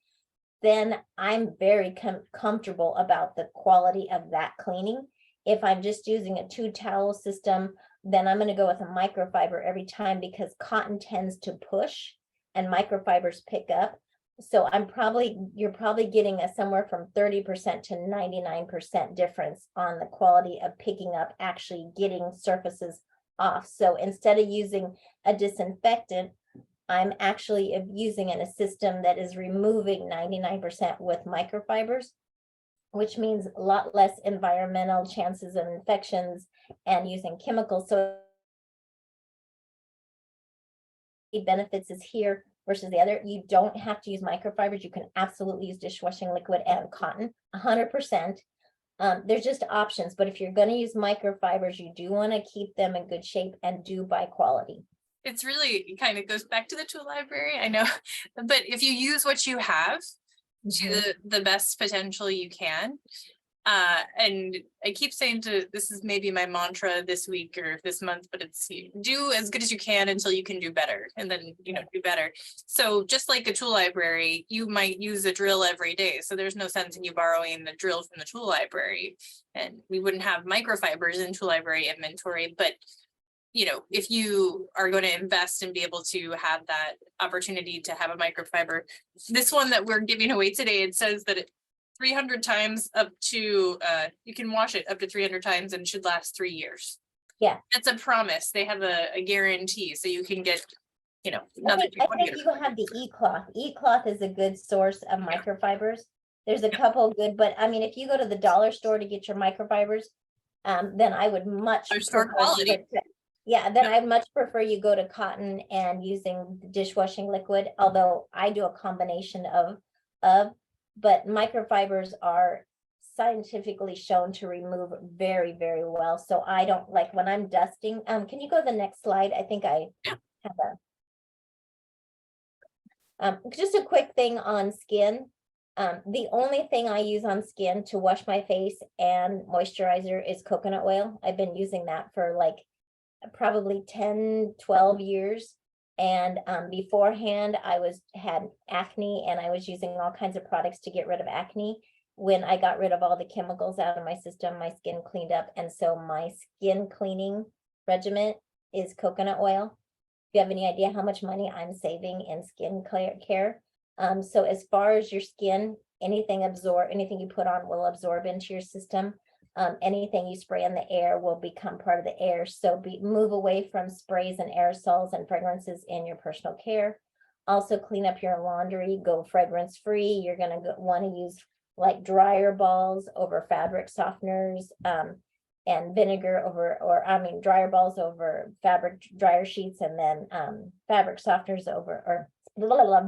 then I'm very comfortable about the quality of that cleaning. If I'm just using a 2-towel system, then I'm going to go with a microfiber every time, because cotton tends to push and microfibers pick up. So you're probably getting a somewhere from 30% to 99% difference on the quality of picking up, actually getting surfaces off. So instead of using a disinfectant, I'm actually using a system that is removing 99% with microfibers, which means a lot less environmental chances of infections and using chemicals. So the benefits is here versus the other. You don't have to use microfibers. You can absolutely use dishwashing liquid and cotton 100%. There's just options, but if you're going to use microfibers, you do want to keep them in good shape and do buy quality. It's really kind of goes back to the tool library, I know, but if you use what you have to the best potential you can. And I keep saying this is maybe my mantra this week or this month, but it's do as good as you can until you can do better, and then, you know, do better. So just like a tool library, you might use a drill every day. So there's no sense in you borrowing the drill from the tool library, and we wouldn't have microfibers in tool library inventory. But you know, if you are going to invest and be able to have that opportunity to have a microfiber, this one that we're giving away today, it says that 300 times up to, you can wash it up to 300 times and should last 3 years. Yeah. That's a promise. They have a guarantee, so you can get, you know, I another. think you have the E-cloth. E-cloth is a good source of microfibers. There's a couple good, but I mean, if you go to the dollar store to get your microfibers, then I would much Store prefer quality. then I'd much prefer you go to cotton and using the dishwashing liquid, although I do a combination of, but microfibers are scientifically shown to remove very, very well. So I don't like when I'm dusting. Can you go to the next slide? I think I have just a quick thing on skin. The only thing I use on skin to wash my face and moisturizer is coconut oil. I've been using that for like probably 10, 12 years. And beforehand, I had acne, and I was using all kinds of products to get rid of acne. When I got rid of all the chemicals out of my system, my skin cleaned up. And so my skin cleaning regimen is coconut oil. If you have any idea how much money I'm saving in skin care. So as far as your skin, anything you put on will absorb into your system. Anything you spray in the air will become part of the air. So move away from sprays and aerosols and fragrances in your personal care. Also clean up your laundry, go fragrance free. You're going to want to use like dryer balls over fabric softeners, and vinegar dryer balls over fabric dryer sheets, and then fabric softeners over,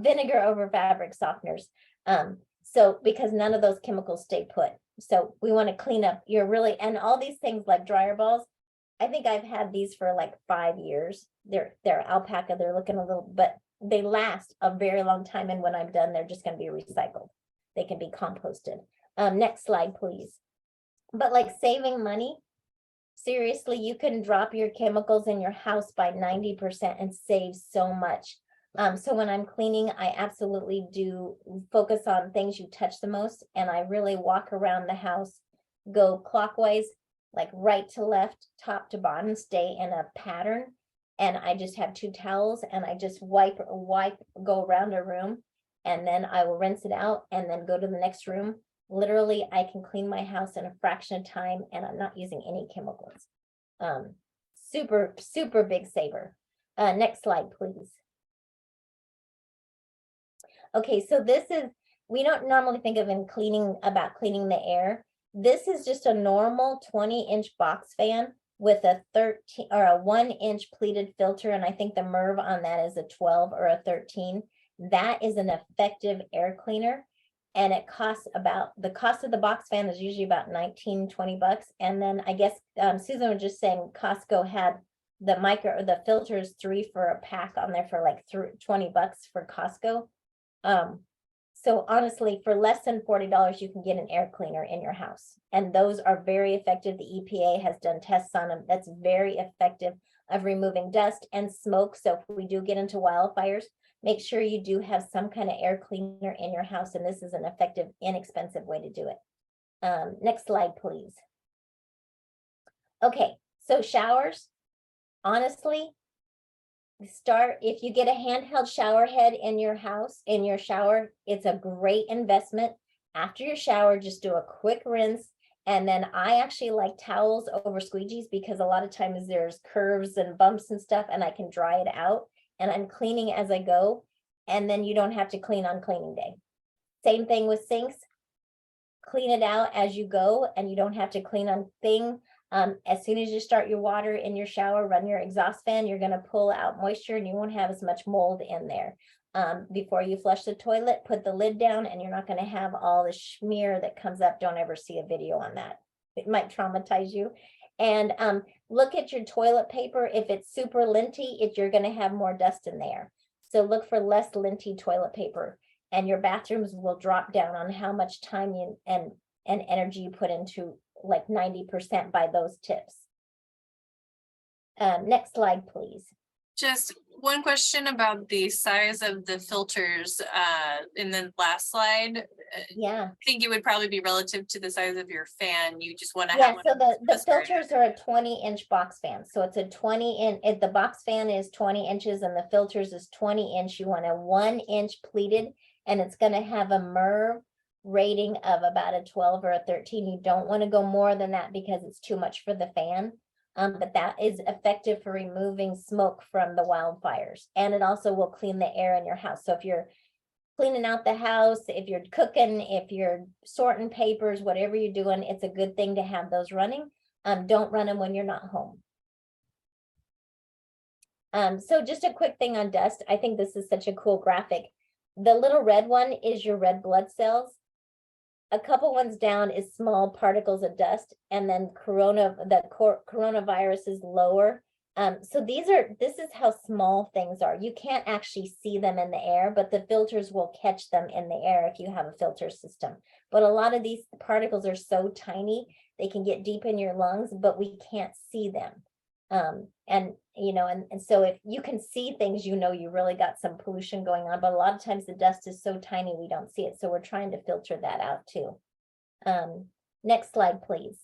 vinegar over fabric softeners. So because none of those chemicals stay put. So we want to clean up and all these things like dryer balls. I think I've had these for like 5 years. They're alpaca, they're looking a little, but they last a very long time. And when I'm done, they're just going to be recycled. They can be composted. Next slide, please. But like saving money, seriously, you can drop your chemicals in your house by 90% and save so much. So when I'm cleaning, I absolutely do focus on things you touch the most. And I really walk around the house, go clockwise, like right to left, top to bottom, stay in a pattern. And I just have 2 towels, and I just wipe, go around a room, and then I will rinse it out and then go to the next room. Literally, I can clean my house in a fraction of time, and I'm not using any chemicals. Super, super big saver. Next slide, please. Okay, so we don't normally think of cleaning the air. This is just a normal 20-inch box fan with a 1-inch pleated filter. And I think the MERV on that is a 12 or a 13. That is an effective air cleaner. And it costs the cost of the box fan is usually about 19, 20 bucks. And then I guess Susan was just saying Costco had the filters 3 for a pack on there for like 20 bucks for Costco. So honestly, for less than $40, you can get an air cleaner in your house. And those are very effective. The EPA has done tests on them. That's very effective of removing dust and smoke. So if we do get into wildfires, make sure you do have some kind of air cleaner in your house. And this is an effective, inexpensive way to do it. Next slide, please. Okay, so showers, honestly, if you get a handheld shower head in your house, in your shower, it's a great investment. After your shower, just do a quick rinse. And then I actually like towels over squeegees because a lot of times there's curves and bumps and stuff, and I can dry it out and I'm cleaning as I go. And then you don't have to clean on cleaning day. Same thing with sinks. Clean it out as you go and you don't have to clean on thing. As soon as you start your water in your shower, run your exhaust fan, you're going to pull out moisture and you won't have as much mold in there. Before you flush the toilet, put the lid down and you're not going to have all the smear that comes up. Don't ever see a video on that. It might traumatize you. And look at your toilet paper. If it's super linty, you're going to have more dust in there. So look for less linty toilet paper, and your bathrooms will drop down on how much time and energy you put into, like 90% by those tips. Next slide, please. Just one question about the size of the filters in the last slide. Yeah. I think it would probably be relative to the size of your fan. You just want to Yeah, have one so the that's bigger. filters are a 20-inch box fan. So it's a 20 the box fan is 20 inches and the filters is 20 inch. You want a 1-inch pleated, and it's going to have a MERV rating of about a 12 or a 13. You don't want to go more than that because it's too much for the fan. But that is effective for removing smoke from the wildfires. And it also will clean the air in your house. So if you're cleaning out the house, if you're cooking, if you're sorting papers, whatever you're doing, it's a good thing to have those running. Don't run them when you're not home. So just a quick thing on dust. I think this is such a cool graphic. The little red one is your red blood cells. A couple ones down is small particles of dust, and then coronavirus is lower. So this is how small things are. You can't actually see them in the air, but the filters will catch them in the air if you have a filter system. But a lot of these particles are so tiny, they can get deep in your lungs, but we can't see them. And so if you can see things, you really got some pollution going on, but a lot of times the dust is so tiny, we don't see it. So we're trying to filter that out too. Next slide, please.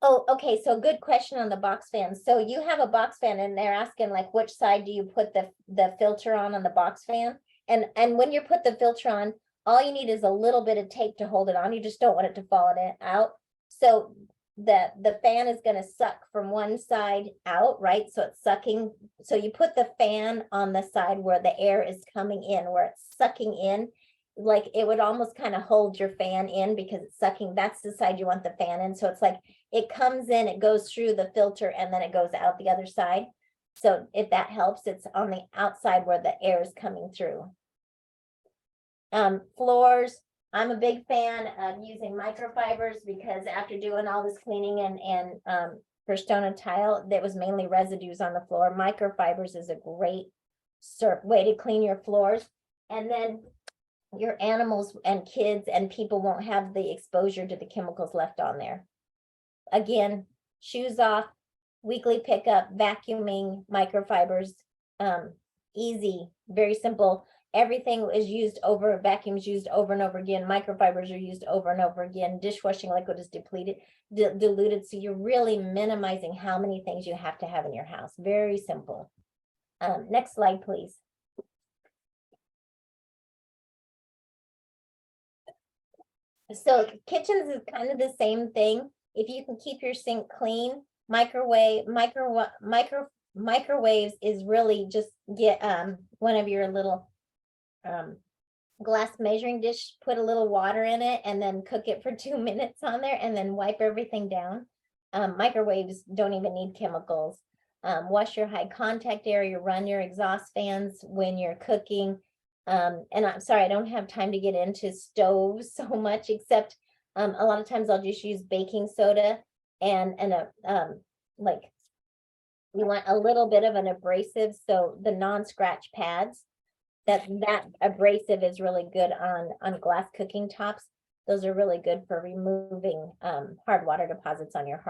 Oh, okay. So good question on the box fan. So you have a box fan and they're asking like, which side do you put the filter on the box fan? And when you put the filter on, all you need is a little bit of tape to hold it on. You just don't want it to fall out. So the fan is going to suck from one side out, right? So it's sucking. So you put the fan on the side where the air is coming in, where it's sucking in. Like it would almost kind of hold your fan in because it's sucking. That's the side you want the fan in. So it's like it comes in, it goes through the filter, and then it goes out the other side. So if that helps, it's on the outside where the air is coming through. Floors. I'm a big fan of using microfibers because after doing all this cleaning and for stone and tile, that was mainly residues on the floor. Microfibers is a great way to clean your floors. And then your animals and kids and people won't have the exposure to the chemicals left on there. Again, shoes off, weekly pickup, vacuuming, microfibers, easy, very simple. Everything is used over, vacuums used over and over again. Microfibers are used over and over again. Dishwashing liquid is diluted. So you're really minimizing how many things you have to have in your house. Very simple. Next slide, please. So kitchens is kind of the same thing. If you can keep your sink clean, microwaves is really just get one of your little glass measuring dish, put a little water in it and then cook it for 2 minutes on there and then wipe everything down. Microwaves don't even need chemicals. Wash your high contact area, run your exhaust fans when you're cooking. And I'm sorry, I don't have time to get into stoves so much, except a lot of times I'll just use baking soda and like you want a little bit of an abrasive, so the non-scratch pads, that abrasive is really good on glass cooking tops. Those are really good for removing hard water deposits on your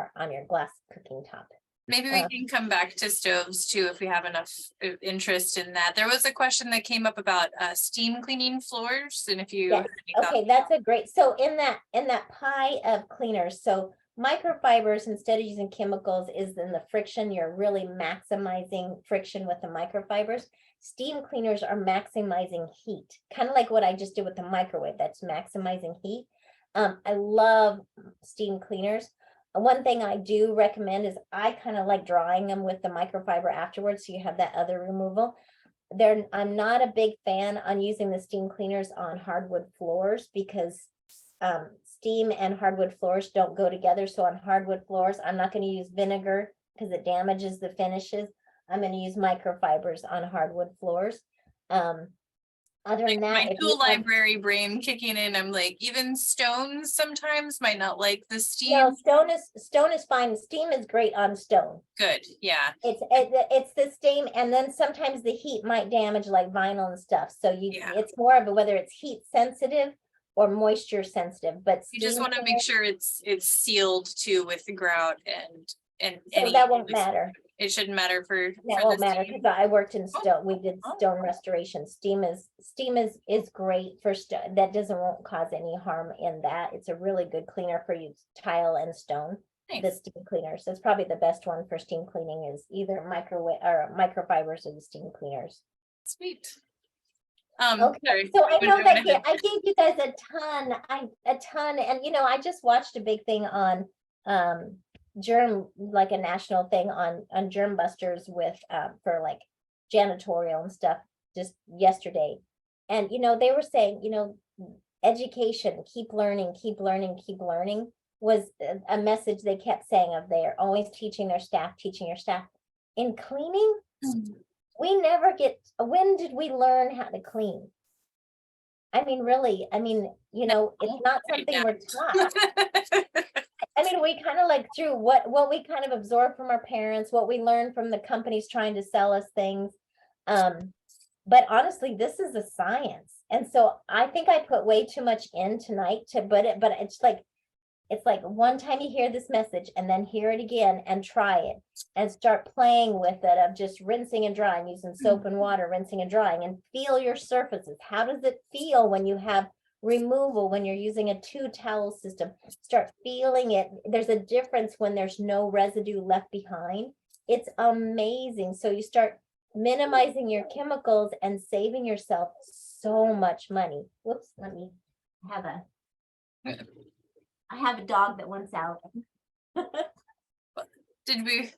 glass cooking top. Maybe we Uh, can come back to stoves too, if we have enough interest in that. There was a question that came up about steam cleaning floors, and if you. Yes, had any thoughts. okay, that's a great, so in that pie of cleaners, so microfibers, instead of using chemicals, is in the friction, you're really maximizing friction with the microfibers. Steam cleaners are maximizing heat, kind of like what I just did with the microwave, that's maximizing heat. I love steam cleaners. One thing I do recommend is I kind of like drying them with the microfiber afterwards, so you have that other removal. I'm not a big fan on using the steam cleaners on hardwood floors because steam and hardwood floors don't go together. So on hardwood floors, I'm not going to use vinegar because it damages the finishes. I'm going to use microfibers on hardwood floors. Other than My that, if tool you have, library brain kicking in, I'm like, even stones sometimes might not like the steam. no, stone is fine. Steam is great on stone. Good, yeah, It's the steam, and then sometimes the heat might damage like vinyl and stuff. So Yeah. it's more of a whether it's heat sensitive or moisture sensitive, but you just steam want to cleaner, make sure it's sealed too with the grout and so any. that won't matter. It shouldn't matter for. That for won't the matter steam. because I worked in stone. We did Oh. stone restoration. Steam is great for stone. That won't cause any harm in that. It's a really good cleaner for you tile and stone. The Nice. steam cleaners. That's probably the best one for steam cleaning is either microwave or microfibers or the steam cleaners. Sweet. Okay, Sorry, so I went know right that ahead. I gave you guys a ton, and I just watched a big thing on germ, like a national thing on germ busters with for like janitorial and stuff just yesterday. And they were saying, education, keep learning, keep learning, keep learning was a message they kept saying of they're always teaching their staff. In cleaning, we never when did we learn how to clean? I mean, really, it's not Right something now. we're taught. I mean, we kind of like through what we kind of absorb from our parents, what we learn from the companies trying to sell us things. But honestly, this is a science. And so I think I put way too much in tonight but it's like one time you hear this message and then hear it again and try it and start playing with it of just rinsing and drying, using soap and water, rinsing and drying, and feel your surfaces. How does it feel when you have removal, when you're using a 2-towel system? Start feeling it. There's a difference when there's no residue left behind. It's amazing. So you start minimizing your chemicals and saving yourself so much money. Whoops, let me have I have a dog that wants out.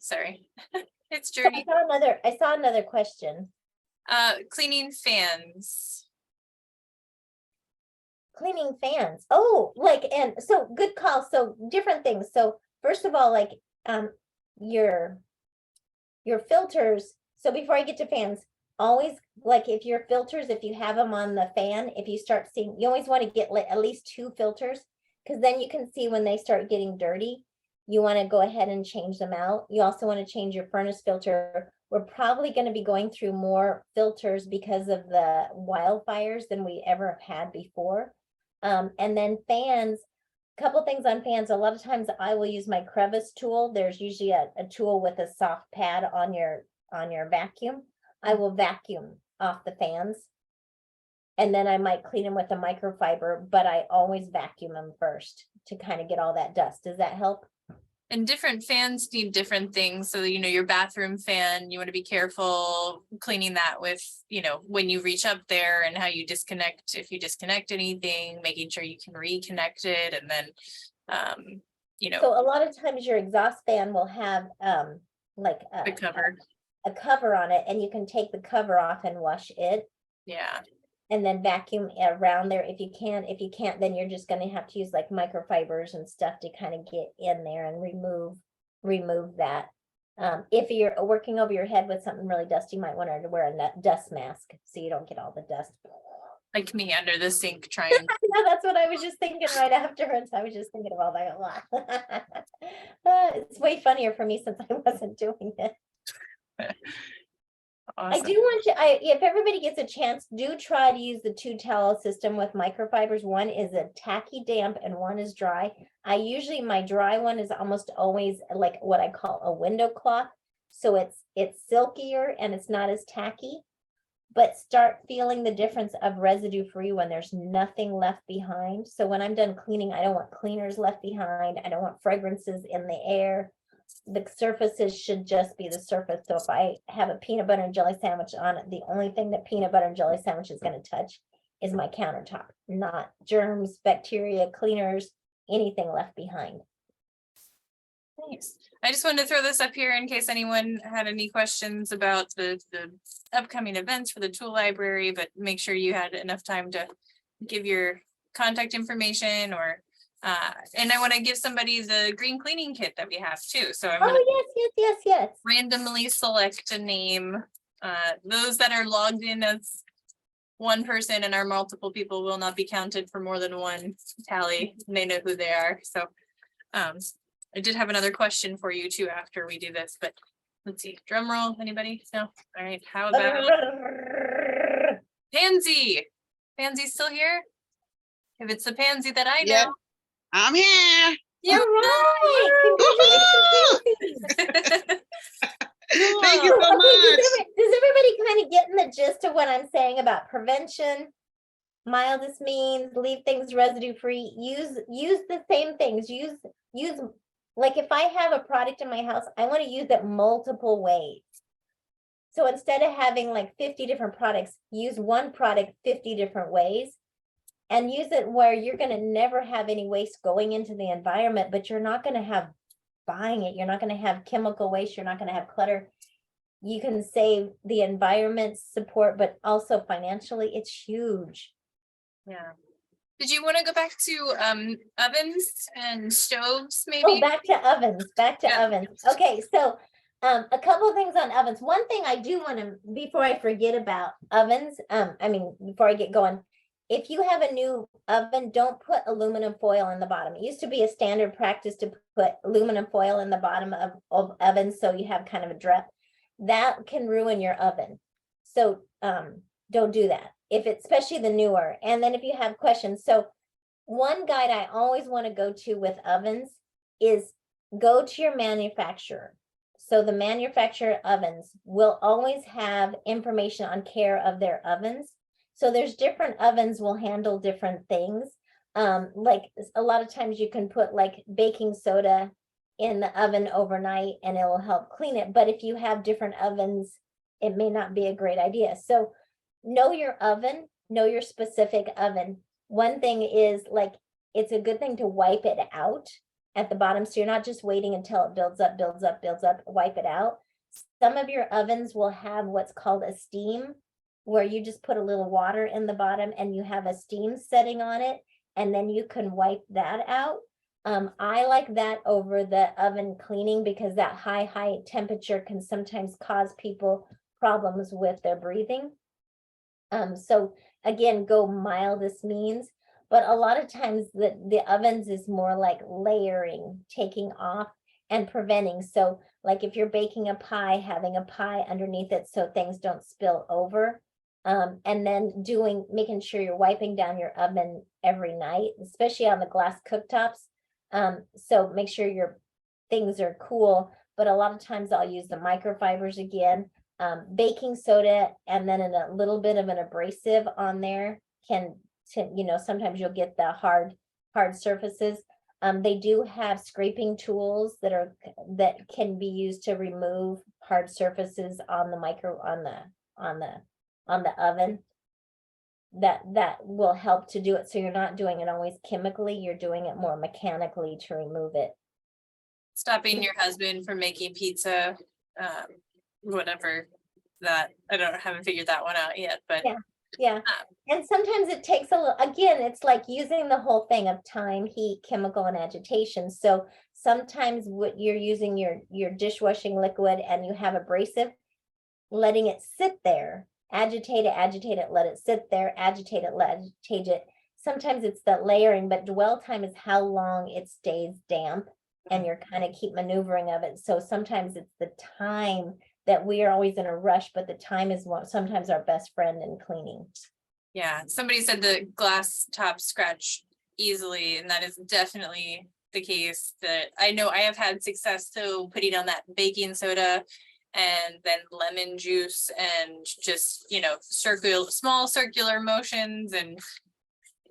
Sorry. It's So Journey. I saw another question. Cleaning fans. Cleaning fans. Oh, and so good call. So different things. So first of all, your filters. So before I get to fans, always if your filters, if you have them on the fan, if you start seeing, you always want to get at least 2 filters, because then you can see when they start getting dirty. You want to go ahead and change them out. You also want to change your furnace filter. We're probably going to be going through more filters because of the wildfires than we ever have had before. And then fans, a couple things on fans. A lot of times I will use my crevice tool. There's usually a tool with a soft pad on your vacuum. I will vacuum off the fans. And then I might clean them with a microfiber, but I always vacuum them first to kind of get all that dust. Does that help? And different fans need different things. So, your bathroom fan, you want to be careful cleaning that with, when you reach up there and how you disconnect, if you disconnect anything, making sure you can reconnect it. And then, So a lot of times your exhaust fan will have the cover. a cover on it, and you can take the cover off and wash it. Yeah. And then vacuum around there if you can. If you can't, then you're just going to have to use like microfibers and stuff to kind of get in there and remove that. If you're working over your head with something really dusty, you might want to wear a dust mask so you don't get all the dust Like me under the sink trying. No, that's what I was just thinking right afterwards. I was just thinking about that a lot. It's way funnier for me since I wasn't doing it. I Awesome. do want you, if everybody gets a chance, do try to use the 2 towel system with microfibers. One is a tacky damp and one is dry. I usually, my dry one is almost always like what I call a window cloth. So it's silkier and it's not as tacky. But start feeling the difference of residue free when there's nothing left behind. So when I'm done cleaning, I don't want cleaners left behind. I don't want fragrances in the air. The surfaces should just be the surface. So if I have a peanut butter and jelly sandwich on it, the only thing that peanut butter and jelly sandwich is going to touch is my countertop, not germs, bacteria, cleaners, anything left behind. Nice. I just wanted to throw this up here in case anyone had any questions about the upcoming events for the tool library, but make sure you had enough time to give your contact information or and I want to give somebody the green cleaning kit that we have too. So I'm gonna Oh, yes. randomly select a name. Those that are logged in as one person and our multiple people will not be counted for more than one tally. And they know who they are. So I did have another question for you too after we do this, but let's see. Drum roll, anybody? No? All right. How about Pansy? Pansy's still here? If it's the Pansy that I Yeah. know. I'm here. Yeah. All right, congratulations. Thank you so Okay, much. does everybody kind of get in the gist of what I'm saying about prevention? Mildest means, leave things residue free, use the same things, use, like if I have a product in my house, I want to use it multiple ways. So instead of having like 50 different products, use one product 50 different ways. And use it where you're going to never have any waste going into the environment, but you're not going to have buying it. You're not going to have chemical waste. You're not going to have clutter. You can save the environment support, but also financially, it's huge. Yeah. Did you want to go back to ovens and stoves maybe? Oh, back to ovens, Yeah. ovens. Okay, so a couple of things on ovens. One thing I do want to, before I forget about ovens, before I get going, if you have a new oven, don't put aluminum foil in the bottom. It used to be a standard practice to put aluminum foil in the bottom of ovens, so you have kind of a drip. That can ruin your oven. So don't do that. If it's especially the newer. And then if you have questions, so one guide I always want to go to with ovens is go to your manufacturer. So the manufacturer ovens will always have information on care of their ovens. So there's different ovens will handle different things. Like a lot of times you can put like baking soda in the oven overnight and it will help clean it. But if you have different ovens, it may not be a great idea. So know your oven, know your specific oven. One thing is like, it's a good thing to wipe it out at the bottom. So you're not just waiting until it builds up, wipe it out. Some of your ovens will have what's called a steam, where you just put a little water in the bottom and you have a steam setting on it, and then you can wipe that out. I like that over the oven cleaning because that high temperature can sometimes cause people problems with their breathing. So again, go mildest means, but a lot of times the ovens is more like layering, taking off and preventing. So like if you're baking a pie, having a pie underneath it so things don't spill over. And then making sure you're wiping down your oven every night, especially on the glass cooktops. So make sure your things are cool, but a lot of times I'll use the microfibers again. Baking soda and then a little bit of an abrasive on there sometimes you'll get the hard surfaces. They do have scraping tools that can be used to remove hard surfaces on the oven. That will help to do it. So you're not doing it always chemically, you're doing it more mechanically to remove it. Stopping your husband from making pizza, whatever that, haven't figured that one out yet, but. Yeah. And sometimes it takes again, it's like using the whole thing of time, heat, chemical, and agitation. So sometimes what you're using your dishwashing liquid and you have abrasive, letting it sit there agitate it, let it sit there, agitate it. Sometimes it's the layering, but dwell time is how long it stays damp and you're kind of keep maneuvering of it. So sometimes it's the time that we are always in a rush, but the time is what sometimes our best friend in cleaning. Yeah, somebody said the glass top scratch easily, and that is definitely the case. That I know I have had success so putting on that baking soda and then lemon juice and just, small circular motions and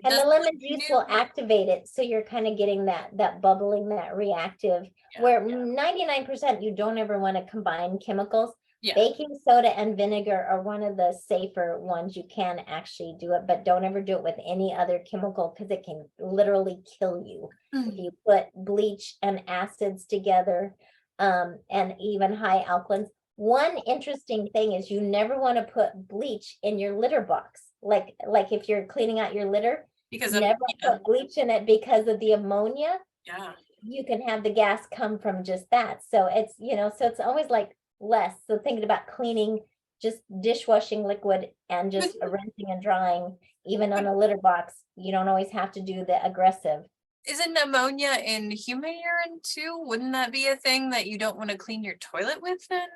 And the doesn't lemon look juice new. will activate it, so you're kind of getting that bubbling, that reactive, Yeah, where yeah. 99% you don't ever want to combine chemicals. Yeah. Baking soda and vinegar are one of the safer ones. You can actually do it, but don't ever do it with any other chemical because it can literally kill you. If you put bleach and acids together, and even high alkalins. One interesting thing is you never want to put bleach in your litter box. Like if you're cleaning out your litter, Because of, never put bleach in it because of the ammonia. yeah. You can have the gas come from just that. So it's, so it's always like less. So thinking about cleaning just dishwashing liquid and just rinsing and drying, even on a litter box, you don't always have to do the aggressive. Isn't ammonia in human urine too? Wouldn't that be a thing that you don't want to clean your toilet with then?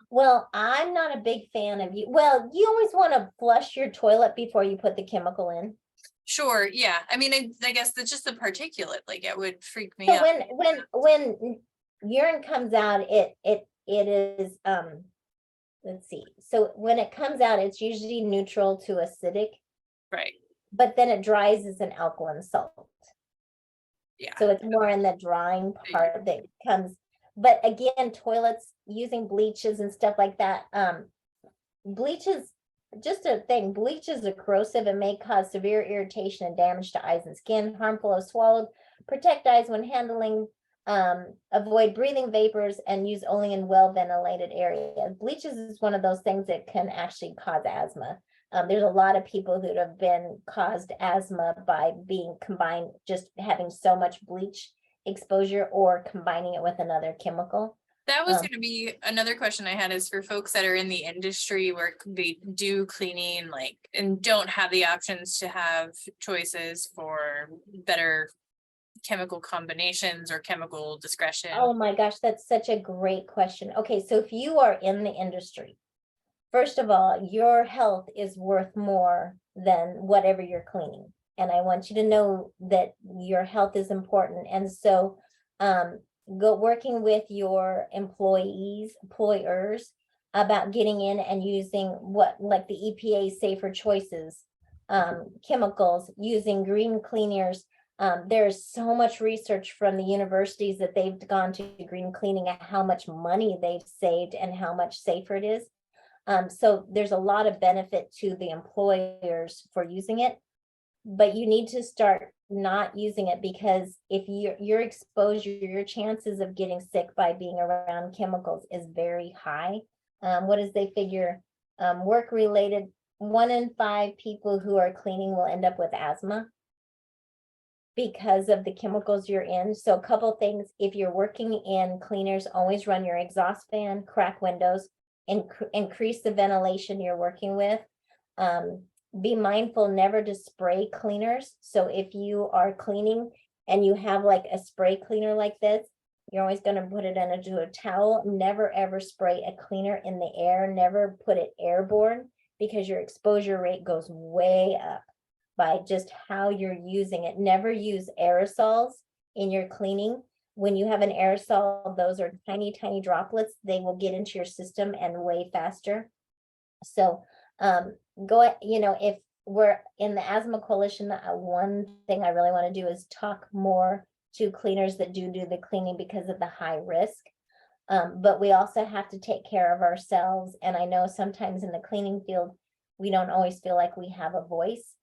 Well, I'm not a big fan of you. Well, you always want to flush your toilet before you put the chemical in. Sure, yeah. I mean, I guess that's just the particulate, like it would freak me So out. when urine comes out, it is let's see. So when it comes out, it's usually neutral to acidic, Right, but then it dries as an alkaline salt. yeah. So it's more in the drying part that comes. But again, toilets using bleaches and stuff like that. Bleach is just a thing. Bleach is a corrosive and may cause severe irritation and damage to eyes and skin, harmful if swallowed. Protect eyes when handling. Avoid breathing vapors and use only in well ventilated areas. Bleaches is one of those things that can actually cause asthma. There's a lot of people who have been caused asthma by being combined, just having so much bleach exposure or combining it with another chemical. That was gonna be another question I had, is for folks that are in the industry where they do cleaning, like, and don't have the options to have choices for better chemical combinations or chemical discretion. Oh my gosh, that's such a great question. Okay, so if you are in the industry, first of all, your health is worth more than whatever you're cleaning. And I want you to know that your health is important. And so go working with your employers about getting in and using what, like the EPA safer choices, chemicals, using green cleaners. There's so much research from the universities that they've gone to green cleaning at how much money they've saved and how much safer it is. So there's a lot of benefit to the employers for using it, but you need to start not using it, because if your exposure, your chances of getting sick by being around chemicals is very high. What does they figure? Work related, 1 in 5 people who are cleaning will end up with asthma because of the chemicals you're in. So a couple things: if you're working in cleaners, always run your exhaust fan, crack windows, increase the ventilation you're working with. Be mindful never to spray cleaners. So if you are cleaning and you have like a spray cleaner like this, you're always going to put it into a towel. Never ever spray a cleaner in the air. Never put it airborne, because your exposure rate goes way up by just how you're using it. Never use aerosols in your cleaning. When you have an aerosol, those are tiny, tiny droplets. They will get into your system and way faster. So if we're in the Asthma Coalition, one thing I really want to do is talk more to cleaners that do the cleaning because of the high risk. But we also have to take care of ourselves. And I know sometimes in the cleaning field, we don't always feel like we have a voice.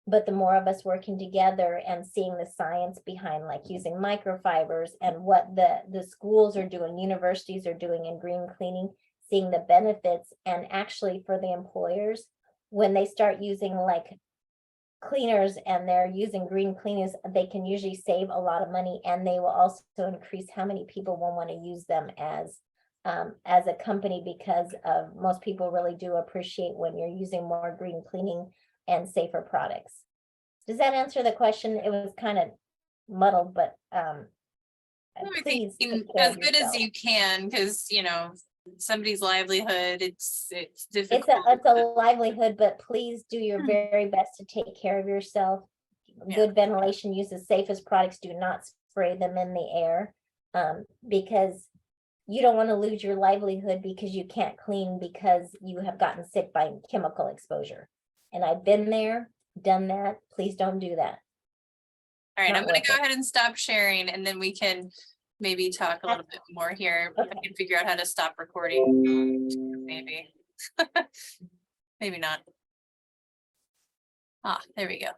But the more of us working together and seeing the science behind, like using microfibers and what the schools are doing, universities are doing in green cleaning, seeing the benefits. And actually for the employers, when they start using like cleaners and they're using green cleaners, they can usually save a lot of money, and they will also increase how many people will want to use them as as a company, because of most people really do appreciate when you're using more green cleaning and safer products. Does that answer the question? It was kind of muddled, but I please think take care as of good as yourself. you can, because somebody's livelihood, it's It's difficult. a livelihood, but please do your very best to take care of yourself. Yeah. Good ventilation, use the safest products, do not spray them in the air. Because you don't want to lose your livelihood because you can't clean because you have gotten sick by chemical exposure. And I've been there, done that. Please don't do that. All right, Not I'm gonna worth go it. ahead and stop sharing, and then we can maybe talk a little bit more here. I Okay. can figure out how to stop recording, maybe. Maybe not. Ah, there we go.